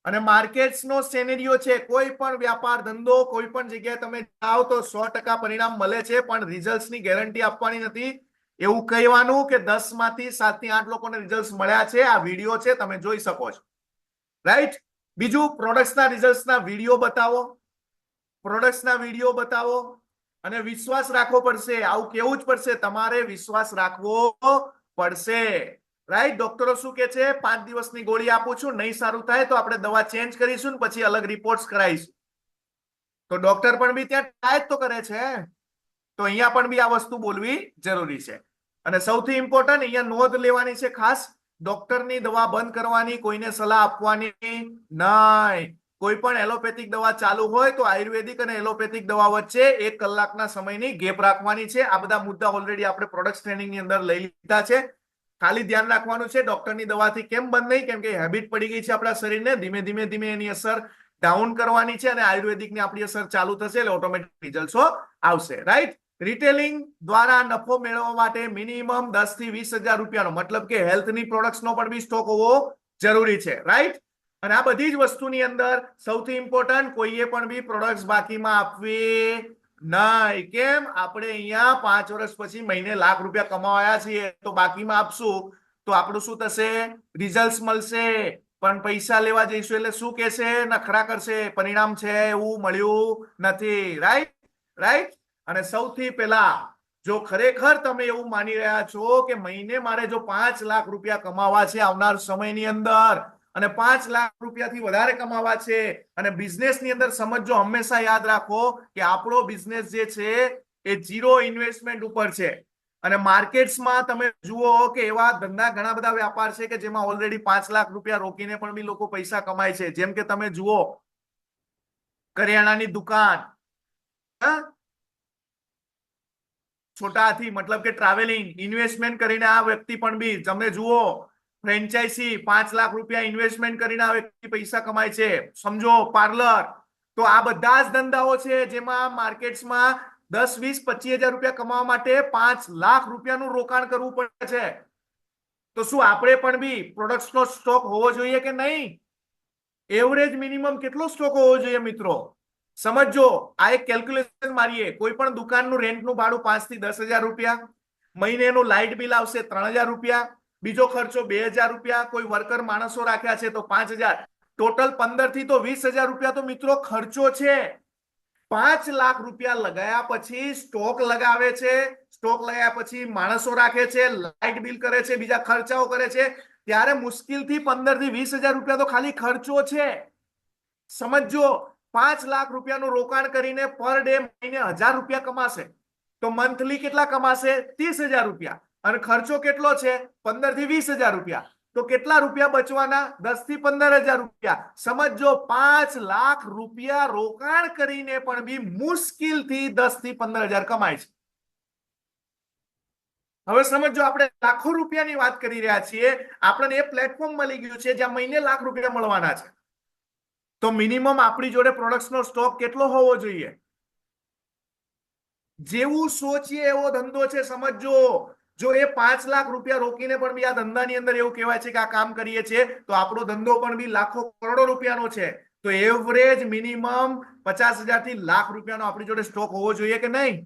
અને માર્કેટ્સનો સેનેરિયો છે, કોઈ પણ વ્યાપાર ધંધો કોઈ પણ જગ્યાએ તમે જાઓ તો 100% પરિણામ મળે છે, પણ રિઝલ્ટની ગેરંટી આપવાની નથી. એવું કહેવાનું કે 10 માંથી 7 થી 8 લોકોને રિઝલ્ટ મળ્યા છે. આ વિડીયો છે, તમે જોઈ શકો છો, રાઈટ? બીજું, પ્રોડક્ટ્સના રિઝલ્ટના વિડીયો બતાવો, પ્રોડક્ટ્સના વિડીયો બતાવો અને વિશ્વાસ રાખવો પડશે. આવું કેવું જ પડશે, તમારે વિશ્વાસ રાખવો પડશે, રાઈટ? ડોક્ટરો શું કે છે? 5 દિવસની ગોળી આપું છું, નહીં સારું થાય તો આપણે દવા ચેન્જ કરીશું ને પછી અલગ રિપોર્ટ્સ કરાવીશું. તો ડોક્ટર પણ બી ત્યાં ટ્રાય જ તો કરે છે. તો અહીંયા પણ બી આ વસ્તુ બોલવી જરૂરી છે. અને સૌથી ઇમ્પોર્ટન્ટ અહીંયા નોંધ લેવાની છે ખાસ, ડોક્ટરની દવા બંધ કરવાની, કોઈને સલાહ આપવાની નહીં. કોઈ પણ એલોપેથિક દવા ચાલુ હોય તો આયુર્વેદિક અને એલોપેથિક દવા વચ્ચે 1 કલાકના સમયની ગેપ રાખવાની છે. આ બધા મુદ્દા ઓલરેડી આપણે પ્રોડક્ટ ટ્રેનિંગની અંદર લઈ લીધા છે. ખાલી ધ્યાન રાખવાનું છે ડોક્ટરની દવાથી કેમ બંધ નહીં, કેમ કે હેબિટ પડી ગઈ છે આપણા શરીરને. ધીમે ધીમે ધીમે એની અસર ડાઉન કરવાની છે અને આયુર્વેદિકની આપણી અસર ચાલુ થશે એટલે ઓટોમેટિક રિઝલ્ટો આવશે, રાઈટ? રિટેલિંગ દ્વારા નફો મેળવવા માટે મિનિમમ 10 થી 20,000 રૂપિયાનો, મતલબ કે હેલ્થની પ્રોડક્ટ્સનો પણ બી સ્ટોક હોવો જરૂરી છે, રાઈટ? અને આ બધી જ વસ્તુની અંદર સૌથી ઇમ્પોર્ટન્ટ, કોઈએ પણ બી પ્રોડક્ટ્સ બાકીમાં આપવી નહીં. કેમ? આપણે અહીંયા 5 વર્ષ પછી મહિને લાખ રૂપિયા કમાવાયા છીએ, તો બાકીમાં આપશું તો આપણું શું થશે? રિઝલ્ટ મળશે, પણ પૈસા લેવા જઈશું એટલે શું કહેશે? નખરા કરશે, પરિણામ છે એવું મળ્યું નથી, રાઈટ? રાઈટ? અને સૌથી પહેલા, જો ખરેખર તમે એવું માની રહ્યા છો કે મહિને મારે જો 5 લાખ રૂપિયા કમાવા છે આવનાર સમયની અંદર, અને 5 લાખ રૂપિયાથી વધારે કમાવા છે, અને બિઝનેસની અંદર સમજો, હંમેશા યાદ રાખો કે આપણો બિઝનેસ જે છે એ 0 ઇન્વેસ્ટમેન્ટ ઉપર છે. અને માર્કેટ્સમાં તમે જુઓ કે એવા ધંધા ઘણા બધા વ્યાપાર છે કે જેમાં ઓલરેડી 5 લાખ રૂપિયા રોકીને પણ બી લોકો પૈસા કમાય છે. જેમ કે તમે જુઓ કરિયાણાની દુકાન, છોટા હાથી મતલબ કે ટ્રાવેલિંગ, ઇન્વેસ્ટમેન્ટ કરીને આ વ્યક્તિ પણ બી, તમે જુઓ ફ્રેન્ચાઇઝી, 5 લાખ રૂપિયા ઇન્વેસ્ટમેન્ટ કરીને આ વ્યક્તિ પૈસા કમાય છે. સમજો પાર્લર. તો આ બધા જ ધંધાઓ છે જેમાં માર્કેટ્સમાં 10, 20, 25,000 રૂપિયા કમાવા માટે 5 લાખ રૂપિયાનું રોકાણ કરવું પડે છે. તો શું આપણે પણ બી પ્રોડક્ટ્સનો સ્ટોક હોવો જોઈએ કે નહીં? એવરેજ મિનિમમ કેટલો સ્ટોક હોવો જોઈએ મિત્રો? સમજો, આ એક કેલ્ક્યુલેશન મારીએ. કોઈ પણ દુકાનનું રેન્ટનું ભાડું 5 થી 10,000 રૂપિયા, મહિનેનું લાઇટ બિલ આવશે 3,000 રૂપિયા, બીજો ખર્ચો 2,000 રૂપિયા, કોઈ વર્કર માણસો રાખ્યા છે તો 5,000, ટોટલ 15 થી તો 20,000 રૂપિયા તો મિત્રો ખર્ચો છે. 5 લાખ રૂપિયા લગાયા પછી સ્ટોક લગાવે છે, સ્ટોક લગાયા પછી માણસો રાખે છે, લાઇટ બિલ કરે છે, બીજા ખર્ચાઓ કરે છે, ત્યારે મુશ્કેલથી 15 થી 20,000 રૂપિયા તો ખાલી ખર્ચો છે. સમજો, 5 લાખ રૂપિયાનું રોકાણ કરીને પર ડે મહિને 1,000 રૂપિયા કમાશે તો મંથલી કેટલા કમાશે? 30,000 રૂપિયા. અને ખર્ચો કેટલો છે? 15 થી 20,000 રૂપિયા. તો કેટલા રૂપિયા બચવાના? 10 થી 15,000 રૂપિયા. સમજો, 5 લાખ રૂપિયા રોકાણ કરીને પણ બી મુશ્કેલથી 10 થી 15,000 કમાય છે. હવે સમજો, આપણે લાખો રૂપિયાની વાત કરી રહ્યા છીએ, આપણને એ પ્લેટફોર્મ મળી ગયું છે જ્યાં મહિને લાખ રૂપિયા મળવાના છે. તો મિનિમમ આપણી જોડે પ્રોડક્ટ્સનો સ્ટોક કેટલો હોવો જોઈએ? જેવું સોચીએ એવો ધંધો છે. સમજો, જો એ 5 લાખ રૂપિયા રોકીને પણ બી આ ધંધાની અંદર એવું કહેવાય છે કે આ કામ કરીએ છીએ, તો આપણો ધંધો પણ બી લાખો કરોડો રૂપિયાનો છે. તો એવરેજ મિનિમમ 50,000 થી લાખ રૂપિયાનો આપણી જોડે સ્ટોક હોવો જોઈએ કે નહીં?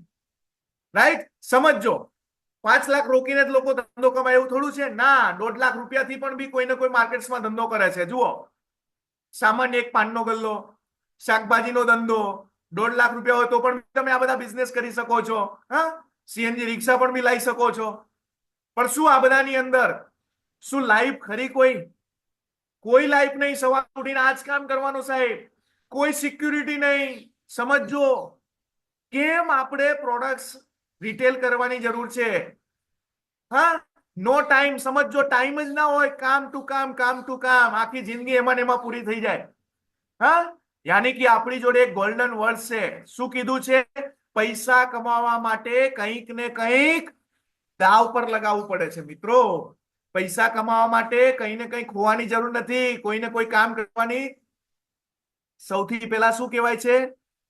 રાઈટ? સમજો, 5 લાખ રોકીને જ લોકો ધંધો કમાય એવું થોડું છે? ના, 1.5 લાખ રૂપિયાથી પણ બી કોઈને કોઈ માર્કેટ્સમાં ધંધો કરે છે. જુઓ, સામાન્ય એક પાનનો ગલ્લો, શાકભાજીનો ધંધો, ₹1.5 લાખ હોય તો પણ તમે આ બધા બિઝનેસ કરી શકો છો. હા, સીએનજી રિક્ષા પણ બી લાવી શકો છો. પણ શું આ બધાની અંદર શું લાઈફ ખરી? કોઈ લાઈફ નહીં. સવાર ઉઠીને આ જ કામ કરવાનું સાહેબ, કોઈ સિક્યુરિટી નહીં. સમજો કેમ આપણે પ્રોડક્ટ્સ રિટેલ કરવાની જરૂર છે. હા, નો ટાઈમ. સમજો ટાઈમ જ ના હોય, કામ ટુ કામ, આખી જિંદગી એમાં ને એમાં પૂરી થઈ જાય. હા, યાની કે આપણી જોડે એક ગોલ્ડન વર્ડ છે. શું કીધું છે? પૈસા કમાવા માટે કંઈક ને કંઈક દાવ પર લગાવવું પડે છે મિત્રો. પૈસા કમાવા માટે કંઈ ને કંઈ ખોવાની જરૂર નથી. કોઈને કોઈ કામ કરવાની. સૌથી પહેલા શું કહેવાય છે?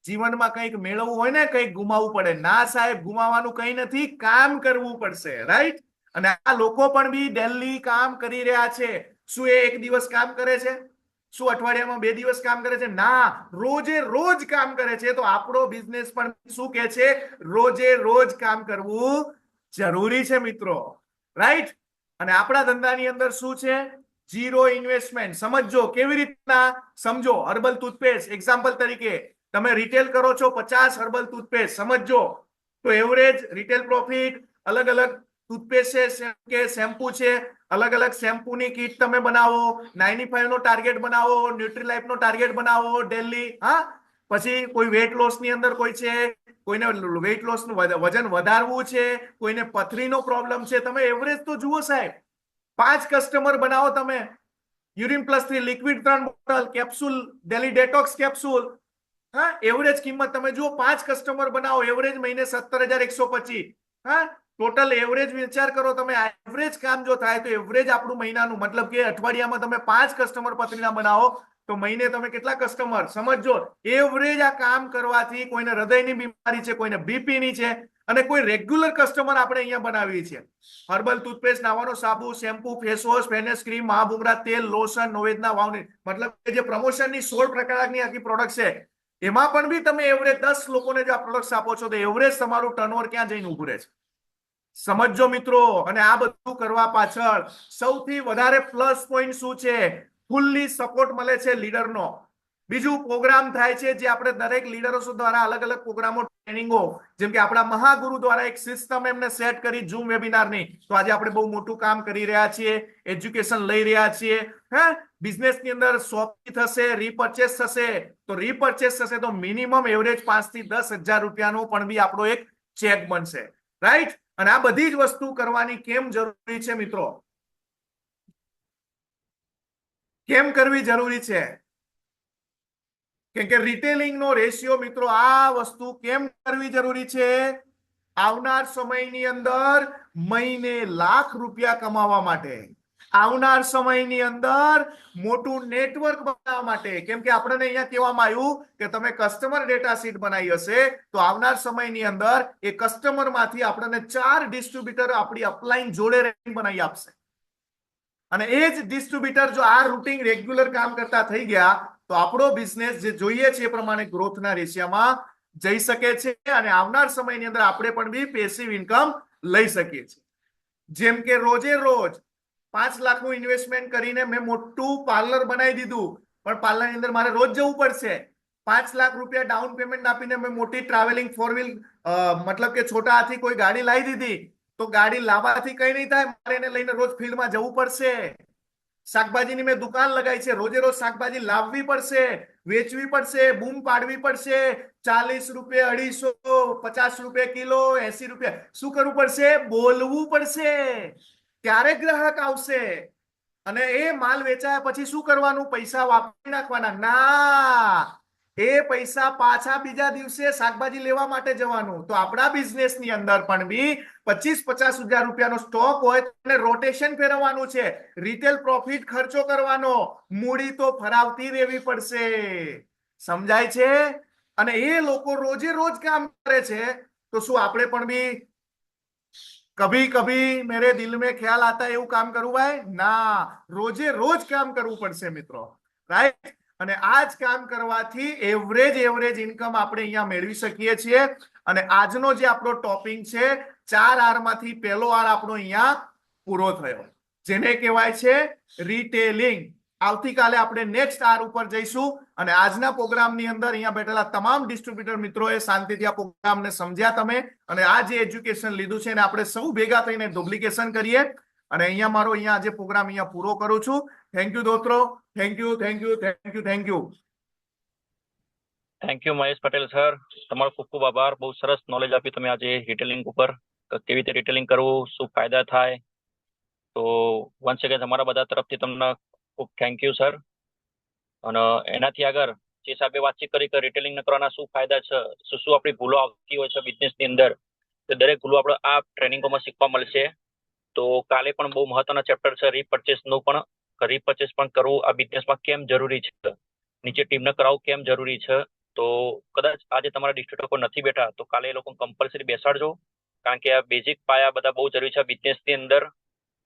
જીવનમાં કંઈક મેળવવું હોય ને કંઈક ગુમાવવું પડે. ના સાહેબ, ગુમાવવાનું કંઈ નથી, કામ કરવું પડશે. રાઈટ? અને આ લોકો પણ બી ડેલી કામ કરી રહ્યા છે. શું એ એક દિવસ કામ કરે છે? શું અઠવાડિયામાં 2 દિવસ કામ કરે છે? ના, રોજે રોજ કામ કરે છે. તો આપણો બિઝનેસ પણ શું કે છે? રોજે રોજ કામ કરવું જરૂરી છે મિત્રો. રાઈટ? અને આપણા ધંધાની અંદર શું છે? Zero investment. સમજો કેવી રીતના? સમજો હર્બલ ટૂથપેસ્ટ એક્ઝામ્પલ તરીકે તમે રિટેલ કરો છો 50 હર્બલ ટૂથપેસ્ટ. સમજો તો એવરેજ રિટેલ પ્રોફિટ અલગ અલગ ટૂથપેસ્ટ છે કે શેમ્પુ છે, અલગ અલગ શેમ્પુની કીટ તમે બનાવો, 95 નો ટાર્ગેટ બનાવો, ન્યુટ્રીલાઇફ નો ટાર્ગેટ બનાવો ડેલી. હા, પછી કોઈ વેટ લોસ ની અંદર કોઈ છે, કોઈને વેટ લોસ નું વજન વધારવું છે, કોઈને પથરીનો પ્રોબ્લેમ છે. તમે એવરેજ તો જુઓ સાહેબ. 5 કસ્ટમર બનાવો તમે. યુરિન+3 liquid 3 bottle, capsule daily detox capsule. હા, એવરેજ કિંમત તમે જુઓ. 5 કસ્ટમર બનાવો, એવરેજ મહિને 17,125. હા, ટોટલ એવરેજ વિચાર કરો તમે. એવરેજ કામ જો થાય તો એવરેજ આપણું મહિનાનું, મતલબ કે અઠવાડિયામાં તમે 5 કસ્ટમર પથરીના બનાવો તો મહિને તમે કેટલા કસ્ટમર? સમજો એવરેજ આ કામ કરવાથી કોઈને હૃદયની બીમારી છે, કોઈને બીપીની છે, અને કોઈ રેગ્યુલર કસ્ટમર આપણે અહીંયા બનાવી છે. હર્બલ ટૂથપેસ્ટ, નાવાનો સાબુ, shampoo, face wash, fairness cream, મહાભૂંગરા તેલ, લોશન, નોવેદના વાવની, મતલબ કે જે પ્રમોશનની 16 પ્રકારની આખી પ્રોડક્ટ છે, એમાં પણ બી તમે એવરેજ 10 લોકોને જો આ પ્રોડક્ટ આપો છો તો એવરેજ તમારું ટર્નઓવર ક્યાં જઈને ઉભું રહે છે? સમજો મિત્રો. અને આ બધું કરવા પાછળ સૌથી વધારે પ્લસ પોઈન્ટ શું છે? ફૂલ્લી સપોર્ટ મળે છે લીડરનો. બીજું પ્રોગ્રામ થાય છે જે આપણે દરેક લીડરો દ્વારા અલગ અલગ પ્રોગ્રામો, ટ્રેનિંગો, જેમ કે આપણા મહાગુરુ દ્વારા એક સિસ્ટમ એમને સેટ કરી ઝૂમ વેબિનારની. તો આજે આપણે બહુ મોટું કામ કરી રહ્યા છીએ, એજ્યુકેશન લઈ રહ્યા છીએ. હે, બિઝનેસ ની અંદર શોપિંગ થશે, રીપર્ચેસ થશે. તો રીપર્ચેસ થશે તો મિનિમમ એવરેજ 5 થી 10,000 રૂપિયાનો પણ બી આપણો એક ચેક બનશે. રાઈટ? અને આ બધી જ વસ્તુ કરવાની કેમ જરૂરી છે મિત્રો? કેમ કરવી જરૂરી છે? કેમ કે રિટેલિંગ નો રેશિયો મિત્રો, આ વસ્તુ કેમ કરવી જરૂરી છે? આવનાર સમયની અંદર મહિને લાખ રૂપિયા કમાવા માટે, આવનાર સમયની અંદર મોટું નેટવર્ક બનાવવા માટે. કેમ કે આપણને અહીંયા કહેવામાં આવ્યું કે તમે કસ્ટમર ડેટા શીટ બનાવી હશે તો આવનાર સમયની અંદર એ કસ્ટમર માંથી આપણને 4 ડિસ્ટ્રીબ્યુટર આપણી અપલાઈન જોડે રહીને બનાવી આપશે. અને એ જ ડિસ્ટ્રીબ્યુટર જો આ રૂટિન રેગ્યુલર કામ કરતા થઈ ગયા તો આપણો બિઝનેસ જે જોઈએ છે એ પ્રમાણે ગ્રોથના રેશિયામાં જઈ શકે છે. અને આવનાર સમયની અંદર આપણે પણ બી પેસિવ ઇન્કમ લઈ શકીએ છીએ. જેમ કે રોજે રોજ 5 લાખનું ઇન્વેસ્ટમેન્ટ કરીને મેં મોટું પાર્લર બનાવી દીધું, પણ પાર્લરની અંદર મારે રોજ જવું પડશે. 5 લાખ રૂપિયા ડાઉન પેમેન્ટ આપીને મેં મોટી ટ્રાવેલિંગ 4 વ્હીલ, મતલબ કે છોટા હાથી કોઈ ગાડી લાવી દીધી, તો ગાડી લાવવાથી કઈ નહીં થાય, મારે એને લઈને રોજ ફિલ્ડમાં જવું પડશે. શાકભાજીની મેં દુકાન લગાવી છે, રોજે રોજ શાકભાજી લાવવી પડશે, વેચવી પડશે, બૂમ પાડવી પડશે. 40 રૂપિયા, 250, 50 રૂપિયા કિલો, 80 રૂપિયા. શું કરવું પડશે? બોલવું પડશે. ત્યારે ગ્રાહક આવશે. અને એ માલ વેચાયા પછી શું કરવાનું? પૈસા વાપરી નાખવાના? ના, એ પૈસા પાછા બીજા દિવસે શાકભાજી લેવા માટે જવાનું. તો આપણા બિઝનેસની અંદર પણ બી 25-50 હજાર રૂપિયાનો સ્ટોક હોય તો રોટેશન ફેરવવાનું છે. રિટેલ પ્રોફિટ ખર્ચો કરવાનો, મૂડી તો ફરાવતી રહેવી પડશે. સમજાય છે? અને એ લોકો રોજે રોજ કામ કરે છે તો શું આપણે પણ બી કભી કભી મેરે દિલ में ख्याल आता એવું કામ કરવું ભાઈ? ના, રોજે રોજ કામ કરવું પડશે મિત્રો. રાઈટ? અને આ જ કામ કરવાથી એવરેજ ઇન્કમ આપણે અહીંયા મેળવી શકીએ છીએ. અને આજનો જે આપણો ટોપિક છે 4 R માંથી પહેલો R આપણો અહીંયા પૂરો થયો, જેને કહેવાય છે રિટેલિંગ. આવતીકાલે આપણે નેક્સ્ટ આર ઉપર જઈશું અને આજના પ્રોગ્રામની અંદર અહીંયા બેઠેલા તમામ ડિસ્ટ્રીબ્યુટર મિત્રોએ શાંતિથી આ પ્રોગ્રામને સમજ્યા તમે અને આ જે એજ્યુકેશન લીધું છે એને આપણે સૌ ભેગા થઈને ડુપ્લિકેશન કરીએ અને અહીંયા મારો અહીંયા આજે પ્રોગ્રામ અહીંયા પૂરો કરું છું. થેન્ક યુ દોસ્તો. Thank you, thank you, thank you, thank you. Thank you Mahesh Patel sir, તમારો ખૂબ ખૂબ આભાર. બહુ સરસ નોલેજ આપ્યું તમે આજે રિટેલિંગ ઉપર, કેવી રીતે રિટેલિંગ કરવું, શું ફાયદા થાય. તો વન્સ અગેન તમારા બધા તરફથી તમને ખૂબ થેન્ક યુ સર. અને એનાથી આગળ જે હિસાબે વાતચીત કરી કે રિટેલિંગ કરવાના શું ફાયદા છે, શું શું આપણી ભૂલો આવતી હોય છે બિઝનેસની અંદર, તો દરેક ભૂલો આપણે આ ટ્રેનિંગોમાં શીખવા મળશે. તો કાલે પણ બહુ મહત્વના ચેપ્ટર છે રીપર્ચેસનું પણ, રીપર્ચેસ પણ કરવું આ બિઝનેસમાં કેમ જરૂરી છે, નીચે ટીમને કરાવવું કેમ જરૂરી છે. તો કદાચ આજે તમારા ડિસ્ટ્રીબ્યુટર નથી બેઠા તો કાલે એ લોકો કમ્પલસરી બેસાડજો, કારણ કે આ બેઝિક પાયા બધા બહુ જરૂરી છે બિઝનેસની અંદર.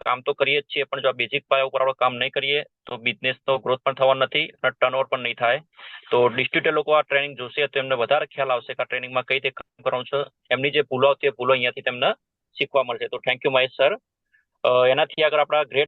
કામ તો કરીએ જ છીએ પણ જો આ બેઝિક પાયા ઉપર આપણે કામ નહીં કરીએ તો બિઝનેસનો ગ્રોથ પણ થવાનો નથી અને ટર્નઓવર પણ નહીં થાય. તો ડિસ્ટ્રીબ્યુટર લોકો આ ટ્રેનિંગ જોશે તો એમને વધારે ખ્યાલ આવશે કે આ ટ્રેનિંગમાં કઈ રીતે કામ કરવાનું છે. એમની જે ભૂલો આવતી એ ભૂલો અહીંયાથી તેમને શીખવા મળશે. તો થેન્ક યુ મહેશ સર. એનાથી આગળ આપણા ગ્રેટ